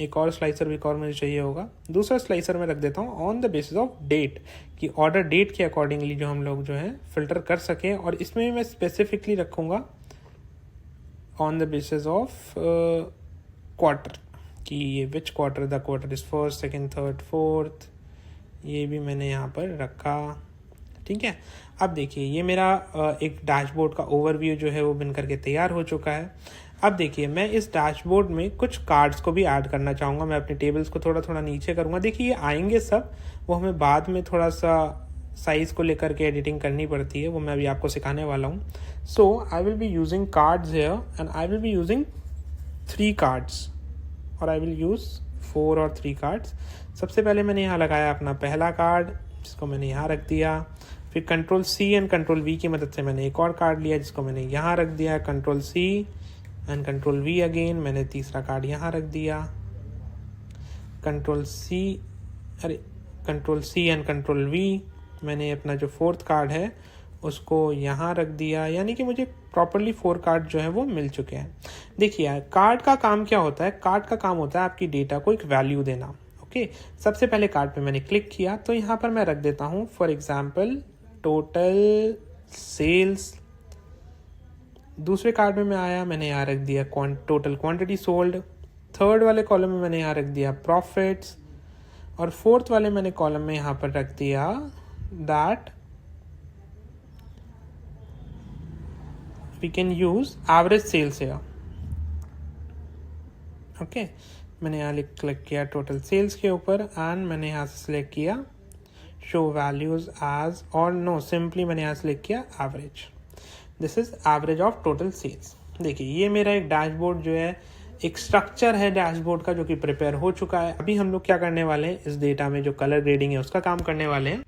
एक और स्लाइसर भी एक और मुझे चाहिए होगा। दूसरा स्लाइसर में रख देता हूँ on the basis of date कि ऑर्डर डेट के अकॉर्डिंगली जो हम लोग जो है फिल्टर कर सकें। और इसमें भी मैं स्पेसिफिकली रखूँगा on the basis of quarter कि ये which quarter, the quarter is first second third fourth, ये भी मैंने यहाँ पर रखा। ठीक है, अब देखिए ये मेरा एक डैशबोर्ड का ओवरव्यू जो है वो बन करके तैयार हो चुका है। अब देखिए मैं इस डैशबोर्ड में कुछ कार्ड्स को भी ऐड करना चाहूँगा। मैं अपने टेबल्स को थोड़ा थोड़ा नीचे करूँगा। देखिए ये आएंगे सब, वो हमें बाद में थोड़ा सा साइज़ को लेकर के एडिटिंग करनी पड़ती है, वो मैं अभी आपको सिखाने वाला हूँ। So I will be using cards here and I will be using 3 cards और आई विल यूज़ 4 और 3 कार्ड्स। सबसे पहले मैंने यहाँ लगाया अपना पहला कार्ड जिसको मैंने यहाँ रख दिया। फिर control C and control V की मदद से मैंने एक और कार्ड लिया जिसको मैंने यहाँ रख दिया। Control C and control V again, मैंने तीसरा कार्ड यहाँ रख दिया। Control C and control V, मैंने अपना जो 4th कार्ड है उसको यहाँ रख दिया। यानी कि मुझे प्रॉपरली 4 कार्ड जो है वो मिल चुके हैं। देखिए यार, कार्ड का काम क्या होता है? कार्ड का काम होता है आपकी डेटा को एक वैल्यू देना। ओके, सबसे पहले कार्ड पे मैंने क्लिक किया तो यहाँ पर मैं रख देता हूँ फॉर एग्जाम्पल टोटल सेल्स। दूसरे कार्ड में मैं आया, मैंने यहाँ रख दिया टोटल क्वांटिटी सोल्ड। थर्ड वाले कॉलम में मैंने यहाँ रख दिया प्रॉफिट्स और 4th वाले मैंने कॉलम में यहाँ पर रख दिया that we can use average sales here. Okay, मैंने यहाँ क्लिक किया टोटल सेल्स के ऊपर एंड मैंने यहाँ से सिलेक्ट किया शो वैल्यूज एज, और नो सिंपली मैंने यहाँ सिलेक्ट किया average. This is average of total sales. देखिए ये मेरा एक डैशबोर्ड जो है, एक स्ट्रक्चर है डैशबोर्ड का जो कि प्रिपेयर हो चुका है। अभी हम लोग क्या करने वाले हैं, इस डेटा में जो कलर ग्रेडिंग है उसका काम करने वाले हैं।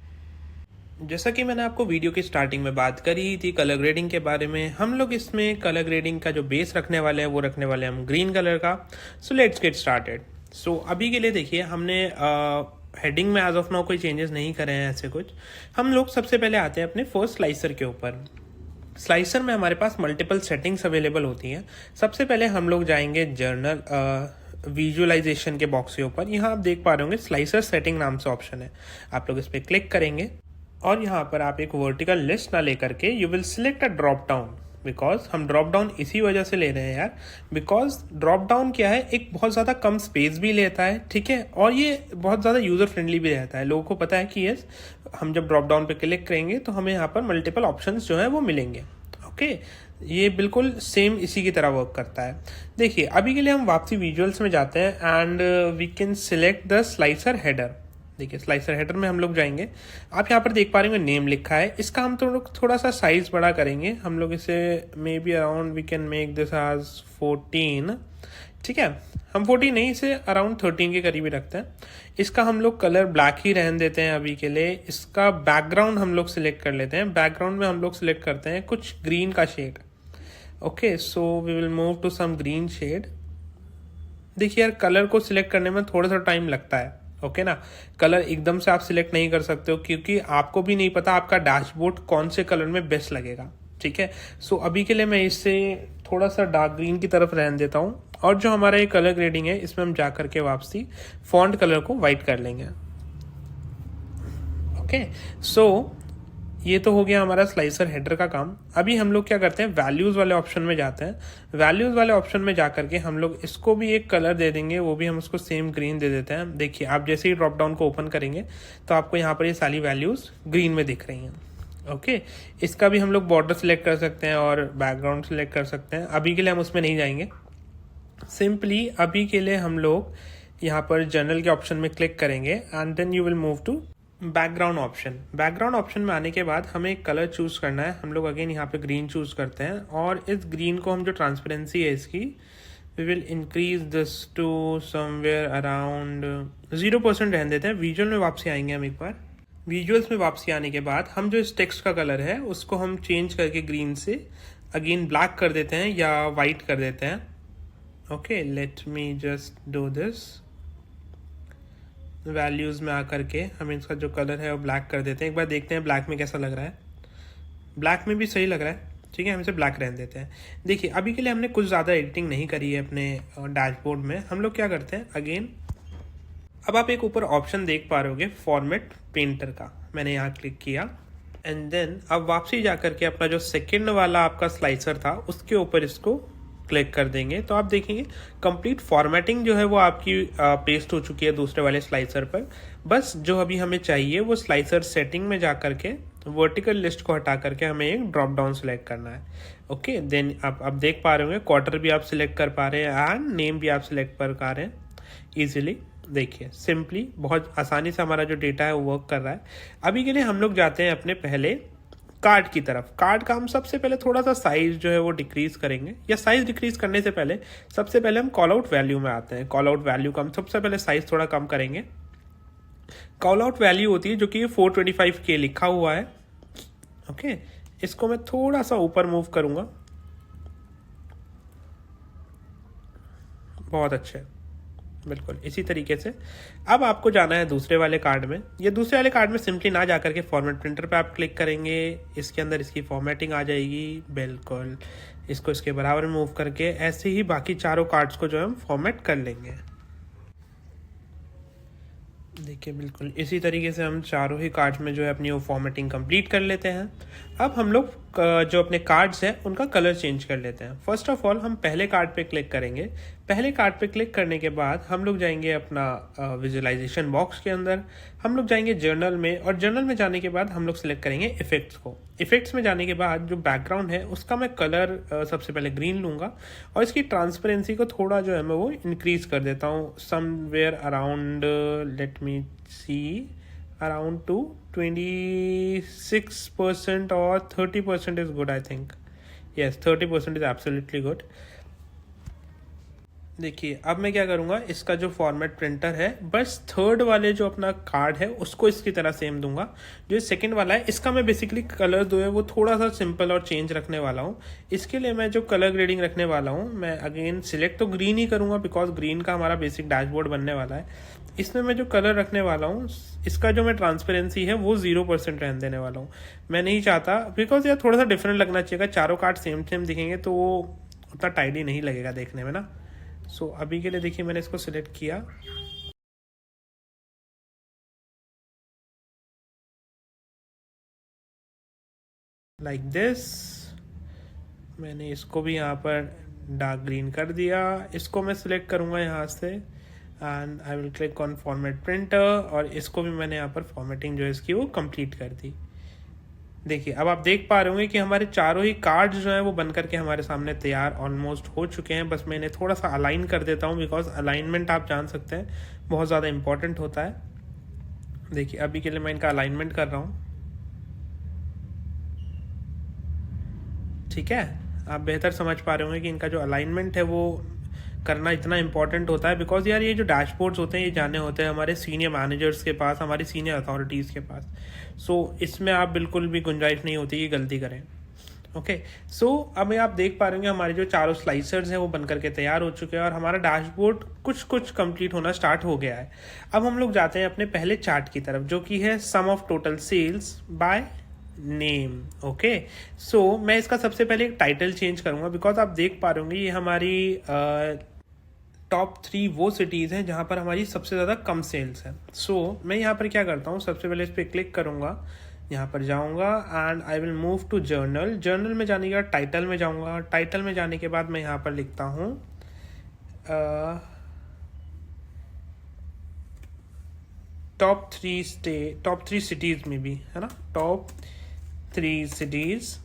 जैसा कि मैंने आपको वीडियो की स्टार्टिंग में बात करी थी कलर ग्रेडिंग के बारे में, हम लोग इसमें कलर ग्रेडिंग का जो बेस रखने वाले हैं वो रखने वाले हैं हम ग्रीन कलर का। So let's get started. So अभी के लिए देखिए हमने हेडिंग में एज ऑफ नाउ कोई चेंजेस नहीं करे हैं ऐसे कुछ। हम लोग सबसे पहले आते हैं अपने फर्स्ट स्लाइसर के ऊपर। स्लाइसर में हमारे पास मल्टीपल सेटिंग्स अवेलेबल होती हैं। सबसे पहले हम लोग जाएंगे जर्नल विजुअलाइजेशन के बॉक्स के ऊपर। यहाँ आप देख पा रहे होंगे स्लाइसर सेटिंग नाम से ऑप्शन है, आप लोग इस पर क्लिक करेंगे और यहाँ पर आप एक वर्टिकल लिस्ट ना लेकर के you will select a drop down. Because हम ड्रॉप डाउन इसी वजह से ले रहे हैं यार, बिकॉज ड्रॉप डाउन क्या है, एक बहुत ज़्यादा कम स्पेस भी लेता है, ठीक है, और ये बहुत ज़्यादा यूज़र फ्रेंडली भी रहता है। लोगों को पता है कि यस हम जब ड्रॉप डाउन पे क्लिक करेंगे तो हमें यहाँ पर मल्टीपल ऑप्शंस जो है वो मिलेंगे। ओके, ये बिल्कुल सेम इसी की तरह वर्क करता है। देखिए अभी के लिए हम वापसी विजुअल्स में जाते हैं and we can select the slicer header. देखिए स्लाइसर हेडर में हम लोग जाएंगे, आप यहाँ पर देख पा रहे होंगे नेम लिखा है। इसका हम थोड़ा सा साइज बड़ा करेंगे, हम लोग इसे maybe around we can make this as 14, ठीक है, हम 14 नहीं, इसे अराउंड 13 के करीब ही रखते हैं। इसका हम लोग कलर ब्लैक ही रहने देते हैं अभी के लिए। इसका बैकग्राउंड हम लोग सिलेक्ट कर लेते हैं, बैकग्राउंड में हम लोग सिलेक्ट करते हैं कुछ ग्रीन का शेड। Okay, so we will move to some green shade. देखिए यार कलर को सिलेक्ट करने में थोड़ा सा टाइम लगता है, ओके ना, कलर एकदम से आप सिलेक्ट नहीं कर सकते हो क्योंकि आपको भी नहीं पता आपका डैशबोर्ड कौन से कलर में बेस्ट लगेगा, ठीक है। सो अभी के लिए मैं इससे थोड़ा सा डार्क ग्रीन की तरफ रहने देता हूँ और जो हमारा ये कलर ग्रेडिंग है इसमें हम जा करके वापसी फॉन्ट कलर को वाइट कर लेंगे। ओके, सो ये तो हो गया हमारा स्लाइसर हेडर का काम। अभी हम लोग क्या करते हैं, वैल्यूज वाले ऑप्शन में जाते हैं। वैल्यूज वाले ऑप्शन में जा करके हम लोग इसको भी एक कलर दे देंगे, वो भी हम उसको सेम ग्रीन दे देते हैं। देखिए आप जैसे ही ड्रॉप डाउन को ओपन करेंगे तो आपको यहाँ पर ये सारी वैल्यूज ग्रीन में दिख रही हैं। ओके, इसका भी हम लोग बॉर्डर सिलेक्ट कर सकते हैं और बैकग्राउंड सिलेक्ट कर सकते हैं। अभी के लिए हम उसमें नहीं जाएंगे, सिंपली अभी के लिए हम लोग यहाँ पर जर्नल के ऑप्शन में क्लिक करेंगे and then you will move to background option. Background option में आने के बाद हमें एक कलर चूज करना है। हम लोग अगेन यहाँ पे ग्रीन चूज करते हैं और इस ग्रीन को हम जो ट्रांसपेरेंसी है इसकी we will increase this to somewhere around 0% रहने देते हैं। विजुअल में वापसी आएंगे हम एक बार। विजुअल्स में वापसी आने के बाद हम जो इस टेक्स्ट का कलर है उसको हम चेंज करके ग्रीन से अगेन ब्लैक कर देते हैं या वाइट कर देते हैं। Okay, let me just do this. Values में आकर के हम इसका जो कलर है वो ब्लैक कर देते हैं। एक बार देखते हैं ब्लैक में कैसा लग रहा है। ब्लैक में भी सही लग रहा है, ठीक है, हम इसे ब्लैक रहने देते हैं। देखिए अभी के लिए हमने कुछ ज़्यादा एडिटिंग नहीं करी है अपने डैशबोर्ड में। हम लोग क्या करते हैं अगेन, अब आप एक ऊपर ऑप्शन देख पा रहे होगे फॉर्मेट पेंटर का, मैंने यहाँ क्लिक किया एंड देन अब वापसी जा करके अपना जो सेकेंड वाला आपका स्लाइसर था उसके ऊपर इसको क्लिक कर देंगे तो आप देखेंगे कंप्लीट फॉर्मेटिंग जो है वो आपकी पेस्ट हो चुकी है दूसरे वाले स्लाइसर पर। बस जो अभी हमें चाहिए वो स्लाइसर सेटिंग में जा करके वर्टिकल लिस्ट को हटा करके हमें एक ड्रॉप डाउन सिलेक्ट करना है। ओके, देन आप अब देख पा रहे होंगे क्वार्टर भी आप सिलेक्ट कर पा रहे हैं एंड नेम भी आप सिलेक्ट कर पा रहे हैं ईजिली। देखिए सिंपली बहुत आसानी से हमारा जो डेटा है वो वर्क कर रहा है। अभी के लिए हम लोग जाते हैं अपने पहले कार्ड की तरफ। कार्ड का हम सबसे पहले थोड़ा सा साइज जो है वो डिक्रीज करेंगे, या साइज डिक्रीज करने से पहले सबसे पहले हम कॉल आउट वैल्यू में आते हैं। कॉल आउट वैल्यू का हम सबसे पहले साइज थोड़ा कम करेंगे। कॉल आउट वैल्यू होती है जो कि 425K लिखा हुआ है। ओके, इसको मैं थोड़ा सा ऊपर मूव करूंगा, बहुत अच्छे, बिल्कुल इसी तरीके से। अब आपको जाना है दूसरे वाले कार्ड में। ये दूसरे वाले कार्ड में सिंपली ना जाकर के फॉर्मेट प्रिंटर पे आप क्लिक करेंगे, इसके अंदर इसकी फॉर्मेटिंग आ जाएगी, बिल्कुल इसको इसके बराबर मूव करके ऐसे ही बाकी चारों कार्ड्स को जो है हम फॉर्मेट कर लेंगे। देखिए बिल्कुल इसी तरीके से हम चारों ही कार्ड्स में जो है अपनी वो फॉर्मेटिंग कंप्लीट कर लेते हैं। अब हम लोग जो अपने कार्ड्स हैं उनका कलर चेंज कर लेते हैं। फर्स्ट ऑफ ऑल हम पहले कार्ड पे क्लिक करेंगे। पहले कार्ड पे क्लिक करने के बाद हम लोग जाएंगे अपना विजुअलाइजेशन बॉक्स के अंदर, हम लोग जाएंगे जर्नल में, और जर्नल में जाने के बाद हम लोग सिलेक्ट करेंगे इफेक्ट्स को। इफेक्ट्स में जाने के बाद जो बैकग्राउंड है उसका मैं कलर सबसे पहले ग्रीन लूँगा, और इसकी ट्रांसपेरेंसी को थोड़ा जो है मैं वो इंक्रीज कर देता हूँ somewhere around, let me see, around to 26% or 30% is good, I think. Yes, 30% is absolutely good. देखिए अब मैं क्या करूँगा, इसका जो फॉर्मेट प्रिंटर है बस थर्ड वाले जो अपना कार्ड है उसको इसकी तरह सेम दूंगा। जो सेकंड वाला है इसका मैं बेसिकली कलर जो है वो थोड़ा सा सिंपल और चेंज रखने वाला हूँ। इसके लिए मैं जो कलर ग्रेडिंग रखने वाला हूँ, मैं अगेन सिलेक्ट तो ग्रीन ही करूँगा बिकॉज ग्रीन का हमारा बेसिक डैशबोर्ड बनने वाला है। इसमें मैं जो कलर रखने वाला हूँ, इसका जो मैं ट्रांसपेरेंसी है वो 0% रहने देने वाला हूँ। मैं नहीं चाहता, बिकॉज यार थोड़ा सा डिफरेंट लगना चाहिए। अगर चारों कार्ड सेम सेम दिखेंगे तो वो उतना टाइडी नहीं लगेगा देखने में ना। सो अभी के लिए देखिए मैंने इसको सिलेक्ट किया, लाइक दिस। मैंने इसको भी यहाँ पर डार्क ग्रीन कर दिया। इसको मैं सिलेक्ट करूँगा यहाँ से and I will click on format printer, और इसको भी मैंने यहाँ पर फॉर्मेटिंग जो है इसकी वो कंप्लीट कर दी। देखिए अब आप देख पा रहे होंगे कि हमारे चारों ही कार्ड्स जो हैं वो बन करके हमारे सामने तैयार ऑलमोस्ट हो चुके हैं। बस मैं इन्हें थोड़ा सा अलाइन कर देता हूँ बिकॉज अलाइनमेंट आप जान सकते हैं बहुत ज़्यादा इंपॉर्टेंट होता है। देखिए अभी के लिए मैं इनका अलाइनमेंट कर रहा हूँ, ठीक है। आप बेहतर समझ पा रहे होंगे कि इनका जो अलाइनमेंट है वो करना इतना इंपॉर्टेंट होता है बिकॉज यार ये जो डैशबोर्ड्स होते हैं ये जाने होते हैं हमारे सीनियर मैनेजर्स के पास, हमारी सीनियर अथॉरिटीज़ के पास। सो इसमें आप बिल्कुल भी गुंजाइश नहीं होती कि गलती करें। ओके, सो अब आप देख पा रहे हैं हमारे जो चारों स्लाइसर्स हैं वो बन करके तैयार हो चुके हैं और हमारा डैशबोर्ड कुछ कुछ कंप्लीट होना स्टार्ट हो गया है। अब हम लोग जाते हैं अपने पहले चार्ट की तरफ जो कि है sum of total sales by name. Okay, so मैं इसका सबसे पहले एक टाइटल चेंज करूंगा बिकॉज आप देख पा रहे होंगे ये हमारी टॉप 3 वो सिटीज़ हैं जहाँ पर हमारी सबसे ज़्यादा कम सेल्स है। सो मैं यहाँ पर क्या करता हूँ, सबसे पहले इस पर क्लिक करूँगा, यहाँ पर जाऊँगा and I will move to general. General में जाने के बाद टाइटल में जाऊँगा। टाइटल में जाने के बाद मैं यहाँ पर लिखता हूँ टॉप 3 सिटीज़ में भी है ना, टॉप 3 सिटीज़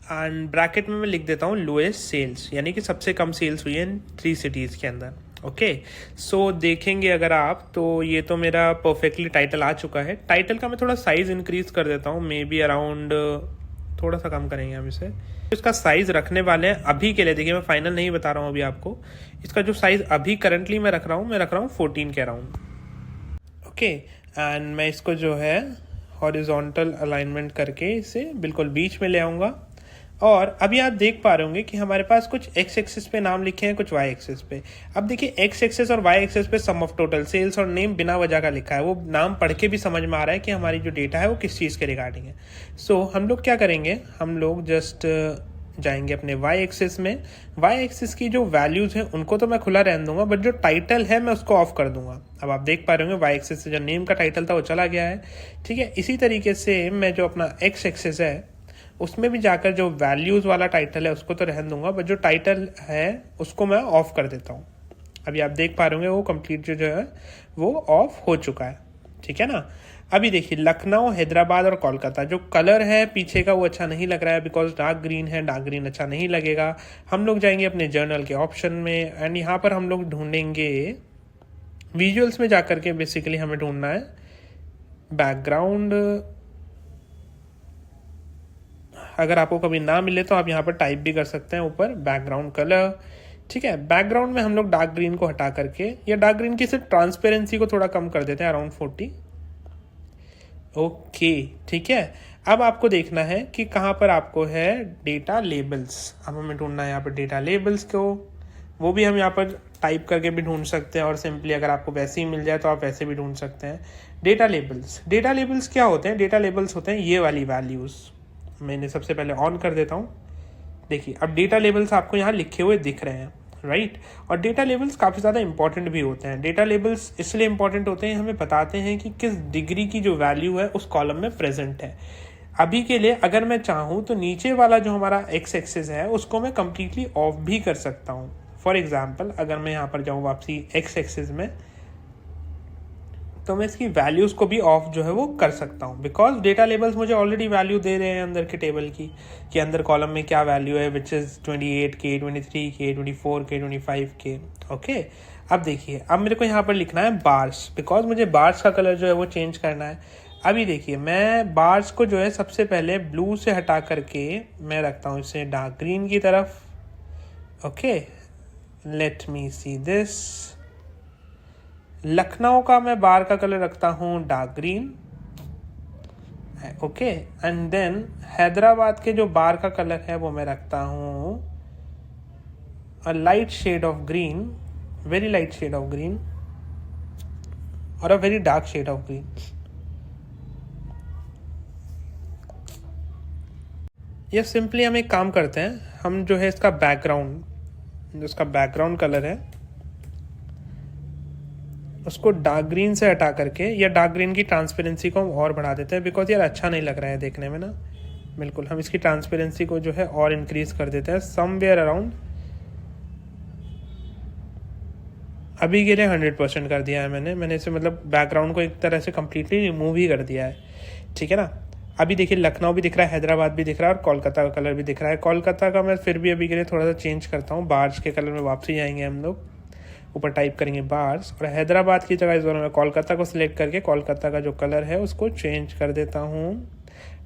एंड ब्रैकेट में मैं लिख देता हूँ लोएस्ट सेल्स, यानी कि सबसे कम सेल्स हुई है इन 3 सिटीज़ के अंदर। ओके, सो देखेंगे अगर आप तो ये तो मेरा परफेक्टली टाइटल आ चुका है। टाइटल का मैं थोड़ा साइज़ इंक्रीज कर देता हूँ, मे बी अराउंड, थोड़ा सा कम करेंगे हम इसे। इसका साइज़ रखने वाले हैं अभी के लिए, देखिए मैं फाइनल नहीं बता रहा हूँ अभी आपको। इसका जो साइज़ अभी करंटली मैं रख रहा हूँ 14 के अराउंड। ओके, एंड मैं इसको जो है हॉरिजॉन्टल अलाइनमेंट करके इसे बिल्कुल बीच में ले आऊँगा। और अभी आप देख पा रहे होंगे कि हमारे पास कुछ एक्स एक्सिस पे नाम लिखे हैं, कुछ वाई एक्सिस पे। अब देखिए एक्स एक्सिस और वाई एक्सिस पे सम ऑफ टोटल सेल्स और नेम बिना वजह का लिखा है, वो नाम पढ़ के भी समझ में आ रहा है कि हमारी जो डेटा है वो किस चीज़ के रिगार्डिंग है। सो हम लोग क्या करेंगे, हम लोग जस्ट जाएंगे अपने वाई एक्सिस में। वाई एक्सिस की जो वैल्यूज़ हैं उनको तो मैं खुला रहने दूंगा, बट जो टाइटल है मैं उसको ऑफ कर दूंगा। अब आप देख पा रहे होंगे वाई एक्सिस से जो नेम का टाइटल था वो चला गया है, ठीक है। इसी तरीके से मैं जो अपना एक्स एक्सिस है उसमें भी जाकर जो वैल्यूज़ वाला टाइटल है उसको तो रहने दूंगा, बट जो टाइटल है उसको मैं ऑफ कर देता हूँ। अभी आप देख पा रहे होंगे वो कंप्लीट जो है वो ऑफ हो चुका है, ठीक है ना। अभी देखिए लखनऊ, हैदराबाद और कोलकाता, जो कलर है पीछे का वो अच्छा नहीं लग रहा है बिकॉज डार्क ग्रीन है, डार्क ग्रीन अच्छा नहीं लगेगा। हम लोग जाएंगे अपने जर्नल के ऑप्शन में एंड यहाँ पर हम लोग ढूंढेंगे विजुअल्स में जाकर के, बेसिकली हमें ढूंढना है बैकग्राउंड। अगर आपको कभी ना मिले तो आप यहाँ पर टाइप भी कर सकते हैं ऊपर बैकग्राउंड कलर, ठीक है। बैकग्राउंड में हम लोग डार्क ग्रीन को हटा करके या डार्क ग्रीन की सिर्फ ट्रांसपेरेंसी को थोड़ा कम कर देते हैं अराउंड 40। ओके, ठीक है। अब आपको देखना है कि कहाँ पर आपको है डेटा लेबल्स। अब हमें ढूंढना है यहाँ पर डेटा लेबल्स को, वो भी हम यहाँ पर टाइप करके भी ढूंढ सकते हैं और सिंपली अगर आपको वैसे ही मिल जाए तो आप वैसे भी ढूंढ सकते हैं। डेटा लेबल्स क्या होते हैं? डेटा लेबल्स होते हैं ये वाली वैल्यूज़। मैंने सबसे पहले ऑन कर देता हूँ। देखिए अब डेटा लेबल्स आपको यहाँ लिखे हुए दिख रहे हैं, राइट। और डेटा लेबल्स काफ़ी ज़्यादा इंपॉर्टेंट भी होते हैं। डेटा लेबल्स इसलिए इंपॉर्टेंट होते हैं, हमें बताते हैं कि किस डिग्री की जो वैल्यू है उस कॉलम में प्रेजेंट है। अभी के लिए अगर मैं चाहूँ तो नीचे वाला जो हमारा एक्स एक्सिस है उसको मैं कम्प्लीटली ऑफ भी कर सकता हूँ। फॉर एग्जाम्पल अगर मैं यहाँ पर जाऊँ वापसी एक्स एक्सिस में, तो मैं इसकी वैल्यूज़ को भी ऑफ जो है वो कर सकता हूँ, बिकॉज डेटा लेबल्स मुझे ऑलरेडी वैल्यू दे रहे हैं अंदर के टेबल की, कि अंदर कॉलम में क्या वैल्यू है, which is 28K, 23K, 24K, 25K। Okay, अब देखिए, अब मेरे को यहाँ पर लिखना है बार्स, बिकॉज मुझे बार्स का कलर जो है वो चेंज करना है। अभी देखिए, मैं बार्स को जो है सबसे पहले ब्लू से हटा करके मैं रखता हूँ इसे डार्क ग्रीन की तरफ। Okay, let me see this. Lucknow का मैं बार का कलर रखता हूँ dark green. Okay, and then Hyderabad के जो बार का कलर है वो मैं रखता हूँ a light shade of green, very light shade of green, और a very dark shade of green. ये सिंपली हम एक काम करते हैं, हम जो है इसका बैकग्राउंड, जो इसका बैकग्राउंड कलर है उसको डार्क ग्रीन से हटा करके, या डार्क ग्रीन की ट्रांसपेरेंसी को हम और बढ़ा देते हैं, बिकॉज यार अच्छा नहीं लग रहा है देखने में ना। बिल्कुल, हम इसकी ट्रांसपेरेंसी को जो है और इंक्रीज कर देते हैं समवेयर अराउंड, अभी के लिए 100% कर दिया है मैंने इसे, मतलब बैकग्राउंड को एक तरह से कम्प्लीटली रिमूव ही कर दिया है। ठीक है ना। अभी देखिए, लखनऊ भी दिख रहा है, हैदराबाद भी दिख रहा है, और कोलकाता का कलर भी दिख रहा है। कोलकाता का मैं फिर भी अभी के लिए थोड़ा सा चेंज करता हूँ, बार्स के कलर में वापसी जाएंगे हम लोग, ऊपर टाइप करेंगे बार्स, और हैदराबाद की जगह इस बार मैं कोलकाता को सिलेक्ट करके कोलकाता का जो कलर है उसको चेंज कर देता हूँ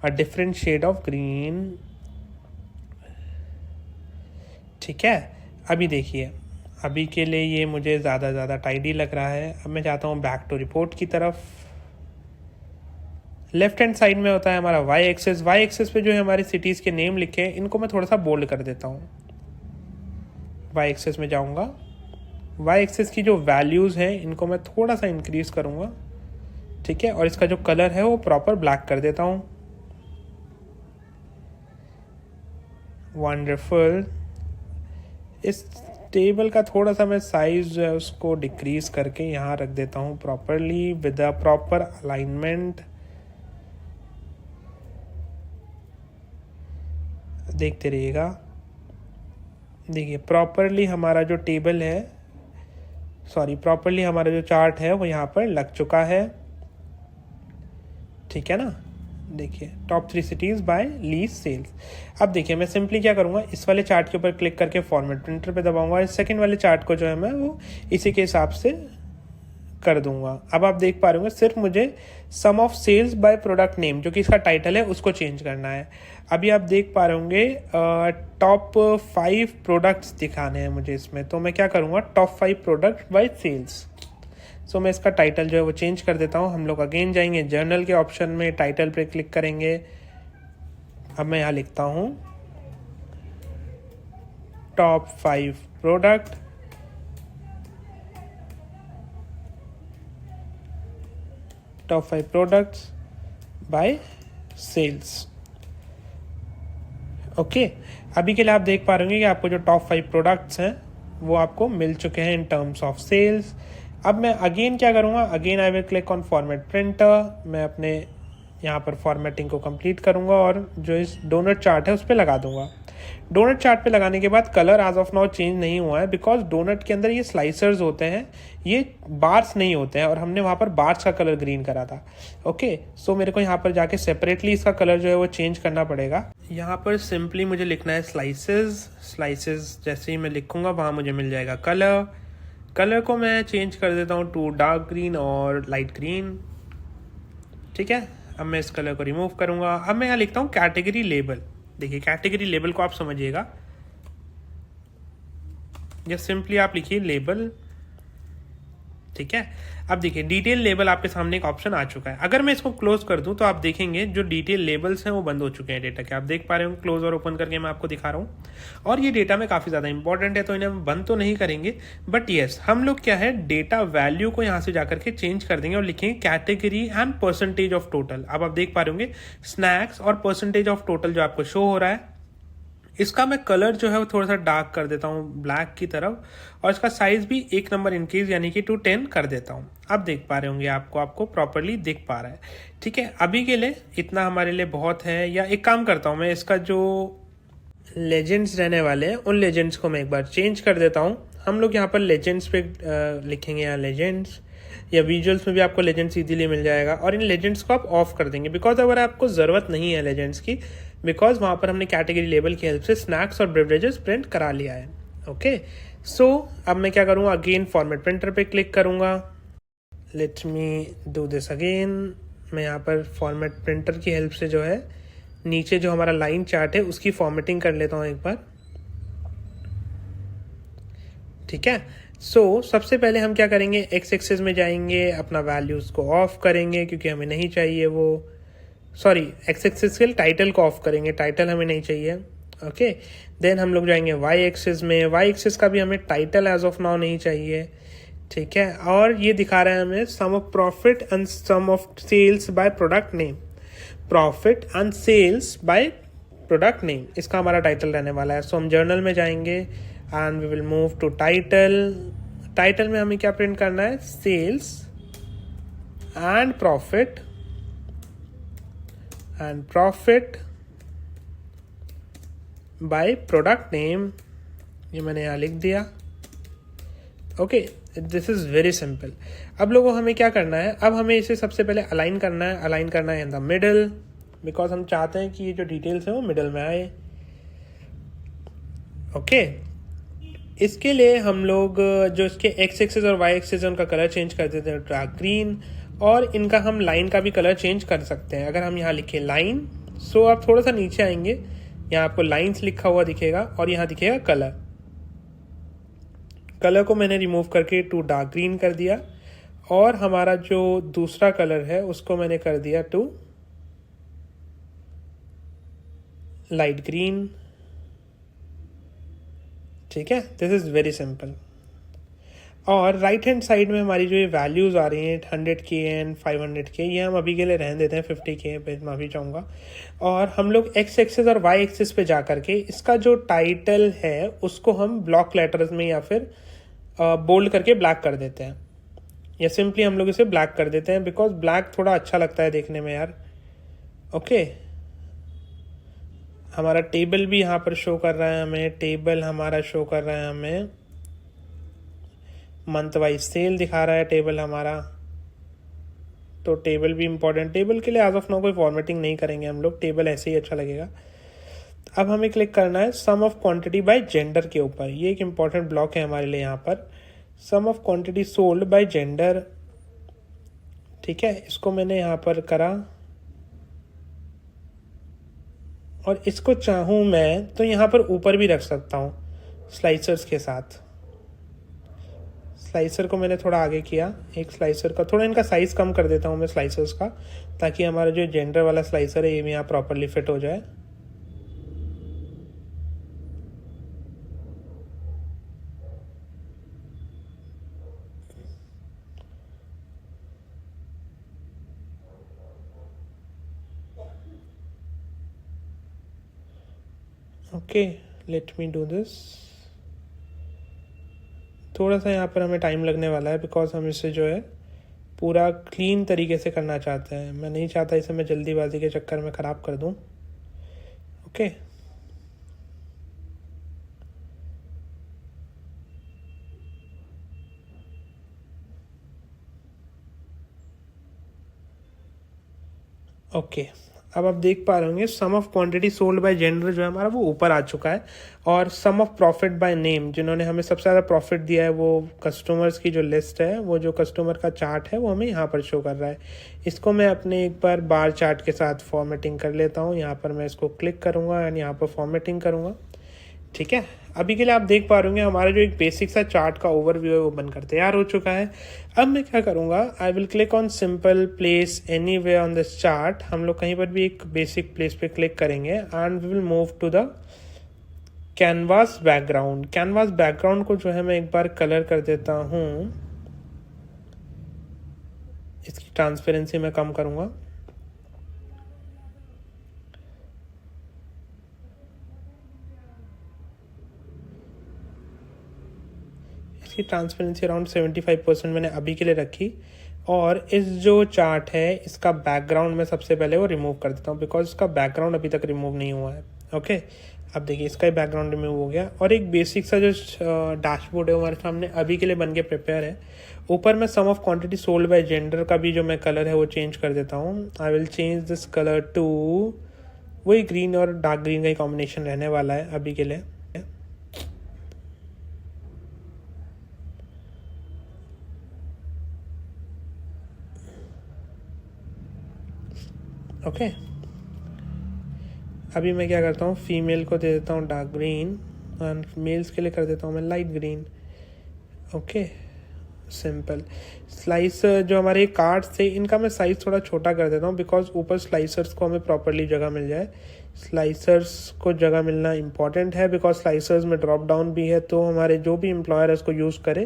a different shade of green. ठीक है, अभी देखिए, अभी के लिए ये मुझे ज़्यादा टाइडी लग रहा है। अब मैं जाता हूँ बैक टू रिपोर्ट की तरफ। लेफ्ट हैंड साइड में होता है हमारा वाई एक्सेस। वाई एक्सेस पे जो है हमारी सिटीज़ के नेम लिखे हैं, इनको मैं थोड़ा सा बोल्ड कर देता हूँ। वाई एक्सेस में जाऊँगा, वाई एक्सेस की जो वैल्यूज़ हैं इनको मैं थोड़ा सा इंक्रीज करूँगा। ठीक है, और इसका जो कलर है वो प्रॉपर ब्लैक कर देता हूँ। वंडरफुल। इस टेबल का थोड़ा सा मैं साइज जो है उसको डिक्रीज करके यहाँ रख देता हूँ properly with a proper alignment. देखते रहिएगा। देखिए, प्रॉपरली हमारा जो टेबल है, प्रॉपरली हमारा जो चार्ट है वो यहाँ पर लग चुका है। ठीक है ना। देखिए, top 3 cities by least sales. अब देखिए, मैं सिंपली क्या करूँगा, इस वाले चार्ट के ऊपर क्लिक करके फॉर्मेट प्रिंटर पे दबाऊंगा, इस सेकंड वाले चार्ट को जो है मैं वो इसी के हिसाब से कर दूंगा। अब आप देख पा रहे होंगे, सिर्फ मुझे sum of sales by product name, जो कि इसका टाइटल है, उसको चेंज करना है। अभी आप देख पा रहे होंगे टॉप 5 प्रोडक्ट्स दिखाने हैं मुझे इसमें, तो मैं क्या करूँगा, टॉप 5 प्रोडक्ट बाय सेल्स। सो मैं इसका टाइटल जो है वो चेंज कर देता हूँ। हम लोग अगेन जाएंगे जर्नल के ऑप्शन में, टाइटल पे क्लिक करेंगे। अब मैं यहाँ लिखता हूँ top 5 product products by sales. Okay, अभी के लिए आप देख पा रहे होंगे कि आपको जो टॉप 5 प्रोडक्ट्स हैं वो आपको मिल चुके हैं इन टर्म्स ऑफ सेल्स। अब मैं अगेन क्या करूँगा, again I will click on format printer. मैं अपने यहाँ पर फॉर्मेटिंग को कंप्लीट करूँगा और जो इस डोनट चार्ट है उस पर लगा दूंगा। डोनट चार्ट पे लगाने के बाद colour as of now change नहीं हुआ है, बिकॉज डोनट के अंदर ये स्लाइसर्स होते हैं, ये बार्स नहीं होते हैं, और हमने वहाँ पर बार्स का कलर ग्रीन करा था। ओके, सो मेरे को यहाँ पर जाके सेपरेटली इसका कलर जो है वो चेंज करना पड़ेगा। यहाँ पर सिंपली मुझे लिखना है स्लाइसेस। जैसे ही मैं लिखूँगा वहाँ मुझे मिल जाएगा कलर को मैं चेंज कर देता हूँ टू डार्क ग्रीन और लाइट ग्रीन। ठीक है, अब मैं इस कलर को रिमूव करूँगा। अब मैं यहाँ लिखता हूँ कैटेगरी लेबल। देखिए, कैटेगरी लेबल को आप समझिएगा, या सिंपली आप लिखिए लेबल। ठीक है, अब देखिए डिटेल लेबल आपके सामने एक ऑप्शन आ चुका है। अगर मैं इसको क्लोज कर दूं तो आप देखेंगे जो डिटेल लेबल्स हैं वो बंद हो चुके हैं डेटा के। आप देख पा रहे हो, क्लोज और ओपन करके मैं आपको दिखा रहा हूं, और ये डेटा में काफ़ी ज़्यादा इंपॉर्टेंट है, तो इन्हें हम बंद तो नहीं करेंगे, बट येस, हम लोग क्या है, डेटा वैल्यू को यहाँ से जाकर के चेंज कर देंगे और लिखेंगे category and percentage of total. अब आप देख पा रहे होंगे स्नैक्स और परसेंटेज ऑफ टोटल जो आपको शो हो रहा है, इसका मैं कलर जो है वो थोड़ा सा डार्क कर देता हूँ ब्लैक की तरफ, और इसका साइज़ भी 1 नंबर इंक्रीज यानी कि 210 कर देता हूँ। अब देख पा रहे होंगे आपको प्रॉपरली दिख पा रहा है। ठीक है, अभी के लिए इतना हमारे लिए बहुत है। या एक काम करता हूँ, मैं इसका जो लेजेंड्स रहने वाले हैं उन लेजेंड्स को मैं एक बार चेंज कर देता हूँ। हम लोग यहाँ पर लेजेंड्स पे लिखेंगे, यहाँ लेजेंड्स, या विजुअल्स में भी आपको लेजेंड्स इजीली मिल जाएगा। और इन लेजेंड्स को आप ऑफ कर देंगे, बिकॉज अगर आपको ज़रूरत नहीं है लेजेंड्स की, बिकॉज वहाँ पर हमने कैटेगरी लेबल की हेल्प से स्नैक्स और बेवरेजेस प्रिंट करा लिया है। ओके, सो अब मैं क्या करूँगा, अगेन फॉर्मेट प्रिंटर पे क्लिक करूँगा। Let me do this again. मैं यहाँ पर फॉर्मेट प्रिंटर की हेल्प से जो है नीचे जो हमारा लाइन चार्ट है उसकी फॉर्मेटिंग कर लेता हूँ एक बार। ठीक है, सो सबसे पहले हम क्या करेंगे, एक्स एक्सिस में जाएंगे, अपना वैल्यूज़ को ऑफ करेंगे क्योंकि हमें नहीं चाहिए वो, सॉरी एक्स एक्सिस के टाइटल को ऑफ करेंगे, टाइटल हमें नहीं चाहिए। ओके, देन हम लोग जाएंगे वाई एक्सिस में, वाई एक्सिस का भी हमें टाइटल एज ऑफ नाउ नहीं चाहिए। ठीक है, और ये दिखा रहा है हमें sum of profit and sum of sales by product name, profit and sales by product name, इसका हमारा टाइटल रहने वाला है। सो हम जर्नल में जाएंगे and we will move to title. Title में हमें क्या प्रिंट करना है, sales and profit by product name, ये मैंने यहाँ लिख दिया। Okay, this is very simple. अब लोगों हमें क्या करना है, अब हमें इसे सबसे पहले अलाइन करना है इन द मिडल, बिकॉज हम चाहते हैं कि ये जो डिटेल्स है वो मिडल में आए। ओके, इसके लिए हम लोग जो इसके एक्स एक्सिस और वाई एक्सिस है उनका कलर चेंज कर देते हैं डार्क ग्रीन, और इनका हम लाइन का भी कलर चेंज कर सकते हैं। अगर हम यहाँ लिखें लाइन, सो आप थोड़ा सा नीचे आएंगे, यहाँ आपको लाइन्स लिखा हुआ दिखेगा और यहाँ दिखेगा कलर। कलर को मैंने रिमूव करके टू डार्क ग्रीन कर दिया, और हमारा जो दूसरा कलर है उसको मैंने कर दिया टू लाइट ग्रीन। ठीक है, दिस इज़ वेरी सिंपल। और राइट हैंड साइड में हमारी जो ये वैल्यूज़ आ रही हैं 100K एंड 500K, ये हम अभी के लिए रहने देते हैं 50K पे, माफ़ी चाहूँगा। और हम लोग एक्स एक्सिस और वाई एक्सिस पे जा करके इसका जो टाइटल है उसको हम ब्लॉक लेटर्स में या फिर बोल्ड करके ब्लैक कर देते हैं, या सिंपली हम लोग इसे ब्लैक कर देते हैं, बिकॉज ब्लैक थोड़ा अच्छा लगता है देखने में यार। ओके, हमारा टेबल भी यहाँ पर शो कर रहा है हमें, टेबल हमारा शो कर रहा है हमें मंथ वाइज सेल दिखा रहा है टेबल हमारा, तो टेबल भी इम्पोर्टेंट। टेबल के लिए एज ऑफ नाउ कोई फॉर्मेटिंग नहीं करेंगे हम लोग, टेबल ऐसे ही अच्छा लगेगा। अब हमें क्लिक करना है sum of quantity bye gender के ऊपर, ये एक इम्पॉर्टेंट ब्लॉक है हमारे लिए यहाँ पर, sum of quantity sold by gender. ठीक है, इसको मैंने यहाँ पर करा, और इसको चाहूँ मैं तो यहाँ पर ऊपर भी रख सकता हूँ स्लाइसर्स के साथ। स्लाइसर को मैंने थोड़ा आगे किया, एक स्लाइसर का थोड़ा इनका साइज़ कम कर देता हूँ मैं स्लाइसर्स का, ताकि हमारा जो जेंडर वाला स्लाइसर है ये भी यहाँ प्रॉपरली फिट हो जाए। Okay, let me do this. थोड़ा सा यहाँ पर हमें टाइम लगने वाला है, बिकॉज हम इसे जो है पूरा क्लीन तरीके से करना चाहते हैं। मैं नहीं चाहता इसे मैं जल्दीबाजी के चक्कर में ख़राब कर दूँ। ओके, ओके, अब आप देख पा रहे होंगे sum of quantity sold by gender जो है हमारा वो ऊपर आ चुका है, और sum of profit by name, जिन्होंने हमें सबसे ज़्यादा प्रॉफिट दिया है वो कस्टमर्स की जो लिस्ट है, वो जो कस्टमर का चार्ट है वो हमें यहाँ पर शो कर रहा है। इसको मैं अपने एक बार बार चार्ट के साथ फॉर्मेटिंग कर लेता हूँ। यहाँ पर मैं इसको क्लिक करूँगा एंड यहाँ पर फॉर्मेटिंग करूँगा। ठीक है, अभी के लिए आप देख पा रहे होंगे हमारा जो एक बेसिक सा चार्ट का ओवरव्यू है वो बनकर तैयार हो चुका है। अब मैं क्या करूँगा, I will click on simple place anyway on this chart. हम लोग कहीं पर भी एक बेसिक प्लेस पे क्लिक करेंगे and we will move to the canvas background. Canvas background को जो है मैं एक बार कलर कर देता हूँ, इसकी ट्रांसपेरेंसी मैं कम करूँगा। इसकी ट्रांसपेरेंसी अराउंड 75% मैंने अभी के लिए रखी। और इस जो चार्ट है इसका बैकग्राउंड मैं सबसे पहले वो रिमूव कर देता हूँ, बिकॉज इसका बैकग्राउंड अभी तक रिमूव नहीं हुआ है। ओके, अब देखिए इसका ही बैकग्राउंड रिमूव हो गया और एक बेसिक सा जो डैशबोर्ड है हमारे सामने अभी के लिए बन के प्रिपेयर है। ऊपर मैं sum of quantity sold by gender का भी जो मैं कलर है वो चेंज कर देता हूँ। I will change this colour to, वही ग्रीन और डार्क ग्रीन का ही कॉम्बिनेशन रहने वाला है अभी के लिए। ओके, अभी मैं क्या करता हूँ, फीमेल को दे देता हूँ डार्क ग्रीन और मेल्स के लिए कर देता हूँ मैं light green. Okay, simple. Slice जो हमारे कार्ड्स थे इनका मैं साइज़ थोड़ा छोटा कर देता हूँ, बिकॉज ऊपर स्लाइसर्स को हमें प्रॉपरली जगह मिल जाए। स्लाइसर्स को जगह मिलना इंपॉर्टेंट है, बिकॉज स्लाइसर्स में ड्रॉप डाउन भी है, तो हमारे जो भी एम्प्लॉयर है इसको यूज़ करे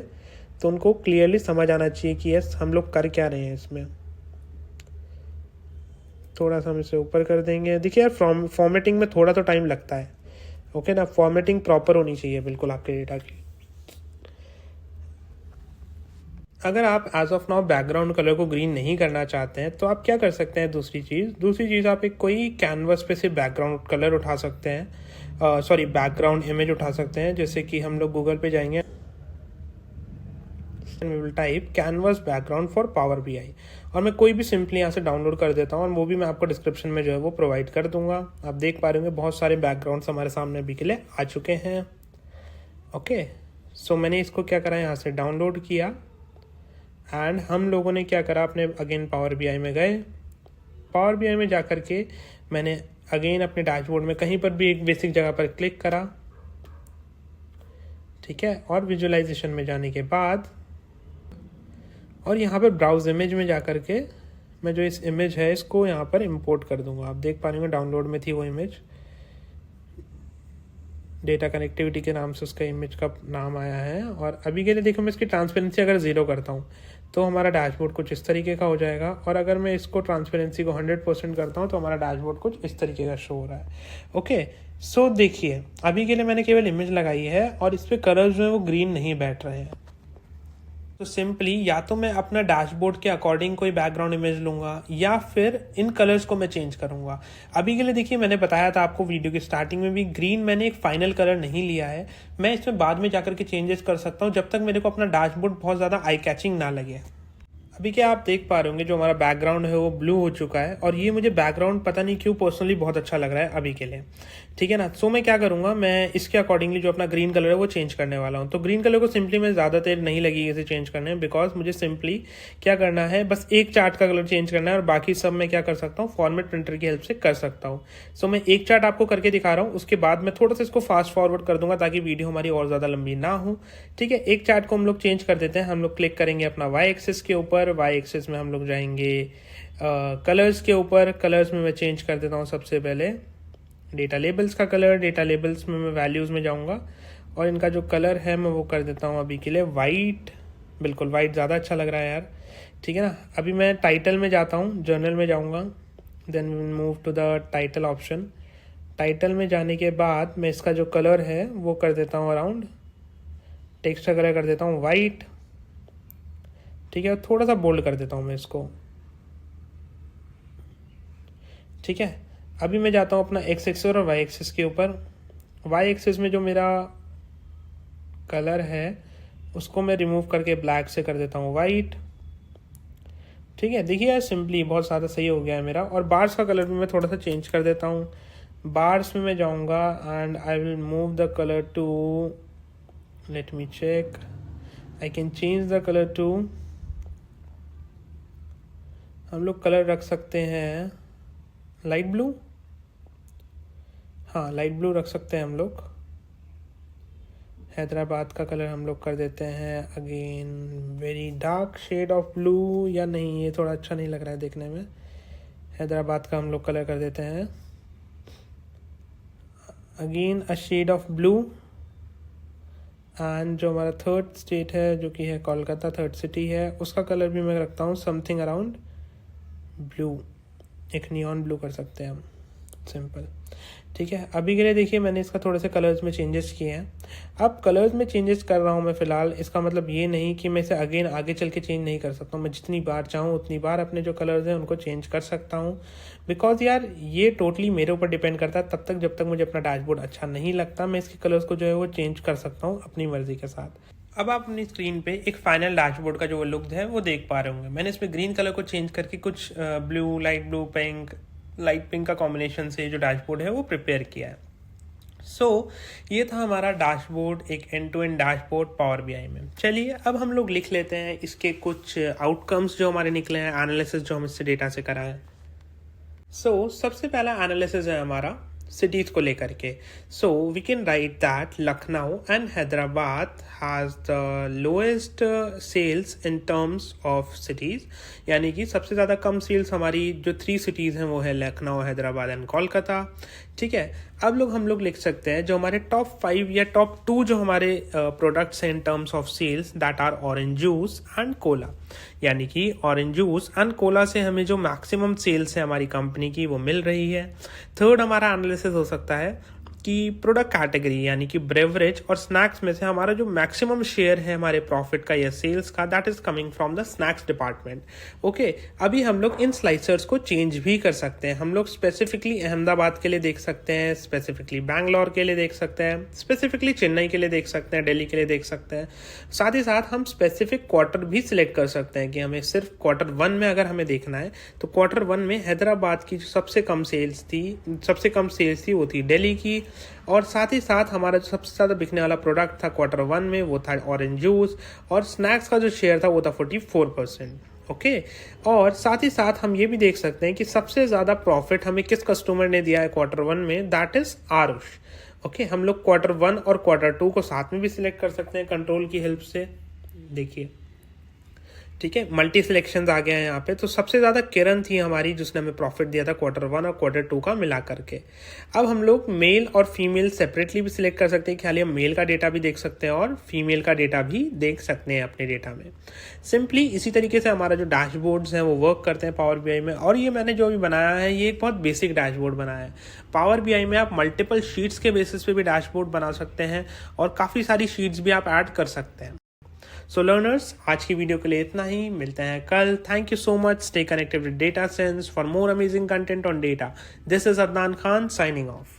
तो उनको क्लियरली समझ आना चाहिए कि यस हम लोग कर क्या रहे हैं इसमें। थोड़ा सा हम इसे ऊपर कर देंगे। देखिए यार, फॉर्मेटिंग में थोड़ा तो टाइम लगता है। ओके ना, फॉर्मेटिंग प्रॉपर होनी चाहिए बिल्कुल आपके डेटा की। अगर आप as of now background colour को ग्रीन नहीं करना चाहते हैं तो आप क्या कर सकते हैं, दूसरी चीज़ आप एक कोई कैनवस पे से बैकग्राउंड कलर उठा सकते हैं, सॉरी बैकग्राउंड इमेज उठा सकते हैं। जैसे कि हम लोग गूगल पे जाएंगे, we will type canvas background for power BI और मैं कोई भी सिंपली यहाँ से डाउनलोड कर देता हूँ और वो भी मैं आपको डिस्क्रिप्शन में जो है वो प्रोवाइड कर दूंगा। आप देख पा रहे होंगे बहुत सारे बैकग्राउंड्स हमारे सामने अभी के लिए आ चुके हैं। ओके, सो मैंने इसको क्या करा, यहाँ से डाउनलोड किया एंड हम लोगों ने क्या करा, अपने अगेन पावर BI में गए। पावर BI में जा कर के मैंने अगेन अपने डैशबोर्ड में कहीं पर भी एक बेसिक जगह पर क्लिक करा, ठीक है, और विजुअलाइजेशन में जाने के बाद और यहाँ पर ब्राउज इमेज में जा कर के मैं जो इस इमेज है इसको यहाँ पर इंपोर्ट कर दूंगा। आप देख पा रहे होंगे डाउनलोड में थी वो इमेज, डेटा कनेक्टिविटी के नाम से उसका इमेज का नाम आया है। और अभी के लिए देखो मैं इसकी ट्रांसपेरेंसी अगर 0 करता हूँ तो हमारा डैशबोर्ड कुछ इस तरीके का हो जाएगा, और अगर मैं इसको ट्रांसपेरेंसी को 100% करता हूँ तो हमारा डैशबोर्ड कुछ इस तरीके का शो हो रहा है। ओके, सो देखिए अभी के लिए मैंने केवल इमेज लगाई है और इस पर कलर्स जो है वो ग्रीन नहीं बैठ रहे हैं। तो सिंपली या तो मैं अपना डैशबोर्ड के अकॉर्डिंग कोई बैकग्राउंड इमेज लूंगा या फिर इन कलर्स को मैं चेंज करूंगा। अभी के लिए देखिए मैंने बताया था आपको वीडियो की स्टार्टिंग में भी, ग्रीन मैंने एक फाइनल कलर नहीं लिया है, मैं इसमें बाद में जाकर के चेंजेस कर सकता हूं जब तक मेरे को अपना डैशबोर्ड बहुत ज़्यादा आई कैचिंग ना लगे। अभी क्या आप देख पा रहे होंगे जो हमारा बैकग्राउंड है वो ब्लू हो चुका है और ये मुझे बैकग्राउंड पता नहीं क्यों पर्सनली बहुत अच्छा लग रहा है अभी के लिए, ठीक है ना। सो मैं क्या करूंगा, मैं इसके अकॉर्डिंगली जो अपना ग्रीन कलर है वो चेंज करने वाला हूं। तो ग्रीन कलर को सिंपली मैं ज़्यादा देर नहीं लगी इसे चेंज करने, बिकॉज मुझे सिंपली क्या करना है, बस एक चार्ट का कलर चेंज करना है और बाकी सब मैं क्या कर सकता हूँ, फॉर्मेट प्रिंटर की हेल्प से कर सकता हूँ। सो मैं एक चार्ट आपको करके दिखा रहा हूँ, उसके बाद मैं थोड़ा सा इसको फास्ट फॉरवर्ड कर दूंगा ताकि वीडियो हमारी और ज़्यादा लंबी ना हो, ठीक है। एक चार्ट को हम लोग चेंज कर देते हैं, हम लोग क्लिक करेंगे अपना वाई एक्सिस के ऊपर, वाई एक्सिस में हम लोग जाएंगे कलर्स के ऊपर। कलर्स में मैं चेंज कर देता हूँ सबसे पहले डेटा लेबल्स का कलर, डेटा लेबल्स में मैं वैल्यूज़ में जाऊँगा और इनका जो कलर है मैं वो कर देता हूँ अभी के लिए वाइट, बिल्कुल वाइट ज़्यादा अच्छा लग रहा है यार, ठीक है ना। अभी मैं टाइटल में जाता हूँ, जर्नल में जाऊँगा, then move to the title option. Title में जाने के बाद मैं इसका जो कलर है वो कर देता हूँ अराउंड, टेक्स्ट का कलर कर देता हूँ वाइट, ठीक है, थोड़ा सा बोल्ड कर देता हूँ मैं इसको, ठीक है। अभी मैं जाता हूँ अपना एक्स एक्सिस और वाई एक्सिस के ऊपर। वाई एक्सिस में जो मेरा कलर है उसको मैं रिमूव करके ब्लैक से कर देता हूँ वाइट, ठीक है। देखिए यार सिंपली बहुत ज़्यादा सही हो गया है मेरा। और बार्स का कलर भी मैं थोड़ा सा चेंज कर देता हूँ। बार्स में मैं जाऊँगा and I will move the colour to, let me check, I can change the colour to, हम लोग कलर रख सकते हैं लाइट ब्लू, हाँ लाइट ब्लू रख सकते हैं हम लोग। हैदराबाद का कलर हम लोग कर देते हैं again very dark shade of blue, या नहीं ये थोड़ा अच्छा नहीं लग रहा है देखने में, हैदराबाद का हम लोग कलर कर देते हैं again a shade of blue. And जो हमारा थर्ड स्टेट है जो कि है कोलकाता, थर्ड सिटी है, उसका कलर भी मैं रखता हूँ समथिंग अराउंड ब्लू, एक नियॉन ब्लू कर सकते हैं हम, सिंपल, ठीक है, अभी के लिए देखिए मैंने इसका थोड़े से कलर्स में चेंजेस किए हैं। अब कलर्स में चेंजेस कर रहा हूँ मैं फ़िलहाल, इसका मतलब ये नहीं कि मैं इसे अगेन आगे चल के चेंज नहीं कर सकता हूँ। मैं जितनी बार चाहूँ उतनी बार अपने जो कलर्स हैं उनको चेंज कर सकता हूँ, बिकॉज यार ये टोटली मेरे ऊपर डिपेंड करता है। तब तक जब तक मुझे अपना डैशबोर्ड अच्छा नहीं लगता, मैं इसके कलर्स को जो है वो चेंज कर सकता हूँ अपनी मर्जी के साथ। अब आप अपनी स्क्रीन पे एक फाइनल डैशबोर्ड का जो वो लुक है वो देख पा रहे होंगे। मैंने इसमें ग्रीन कलर को चेंज करके कुछ blue, light blue, pink, light pink का कॉम्बिनेशन से जो डैशबोर्ड है वो प्रिपेयर किया है। ये था हमारा डैशबोर्ड, एक end to end dashboard power BI में। चलिए अब हम लोग लिख लेते हैं इसके कुछ आउटकम्स जो हमारे निकले हैं, एनालिसिस जो हम इससे डेटा से करा है। सबसे पहला एनालिसिस है हमारा सिटीज को लेकर के। We can write that Lucknow and Hyderabad has the lowest sales in terms of cities, यानी कि सबसे ज़्यादा कम सेल्स हमारी जो 3 सिटीज़ हैं वो है लखनऊ, हैदराबाद एंड कोलकाता। ठीक है, अब हम लोग लिख सकते हैं जो हमारे टॉप 5 या टॉप 2 जो हमारे प्रोडक्ट्स हैं in terms of sales, that are orange juice and cola, यानी कि ऑरेंज जूस एंड कोला से हमें जो मैक्सिमम सेल्स है हमारी कंपनी की वो मिल रही है। थर्ड हमारा एनालिसिस हो सकता है कि प्रोडक्ट कैटेगरी, यानी कि ब्रेवरेज और स्नैक्स में से हमारा जो मैक्सिमम शेयर है हमारे प्रॉफिट का या सेल्स का, that is coming from the snacks department. Okay, अभी हम लोग इन स्लाइसर्स को चेंज भी कर सकते हैं। हम लोग स्पेसिफिकली अहमदाबाद के लिए देख सकते हैं, स्पेसिफिकली बैंगलोर के लिए देख सकते हैं, स्पेसिफिकली चेन्नई के लिए देख सकते हैं, दिल्ली के लिए देख सकते हैं। साथ ही साथ हम स्पेसिफिक क्वार्टर भी सिलेक्ट कर सकते हैं कि हमें सिर्फ Q1 में अगर हमें देखना है तो Q1 में हैदराबाद की जो सबसे कम सेल्स थी वो थी दिल्ली की, और साथ ही साथ हमारा जो सबसे ज़्यादा बिकने वाला प्रोडक्ट था Q1 में वो था ऑरेंज जूस, और स्नैक्स का जो शेयर था वो था 44%। ओके, और साथ ही साथ हम ये भी देख सकते हैं कि सबसे ज़्यादा प्रॉफिट हमें किस कस्टमर ने दिया है Q1 में, दैट इज़ आरुष। ओके, हम लोग Q1 और Q2 को साथ में भी सिलेक्ट कर सकते हैं कंट्रोल की हेल्प से। देखिए, ठीक है, मल्टी सिलेक्शंस आ गया है यहाँ पे। तो सबसे ज़्यादा किरण थी हमारी जिसने हमें प्रॉफिट दिया था Q1 और Q2 का मिला करके। अब हम लोग मेल और फीमेल सेपरेटली भी सिलेक्ट कर सकते हैं, खाली हम मेल का डेटा भी देख सकते हैं और फीमेल का डेटा भी देख सकते हैं अपने डेटा में। सिंपली इसी तरीके से हमारा जो डैशबोर्ड्स हैं वो वर्क करते हैं पावर बीआई में। और ये मैंने जो भी बनाया है ये एक बहुत बेसिक डैशबोर्ड बनाया है। पावर बीआई में आप मल्टीपल शीट्स के बेसिस पे भी डैशबोर्ड बना सकते हैं और काफ़ी सारी शीट्स भी आप ऐड कर सकते हैं। लर्नर्स, आज की वीडियो के लिए इतना ही, मिलते हैं कल। Thank you so much. Stay connected with data sense for more amazing content on data. This is Adnan Khan signing off.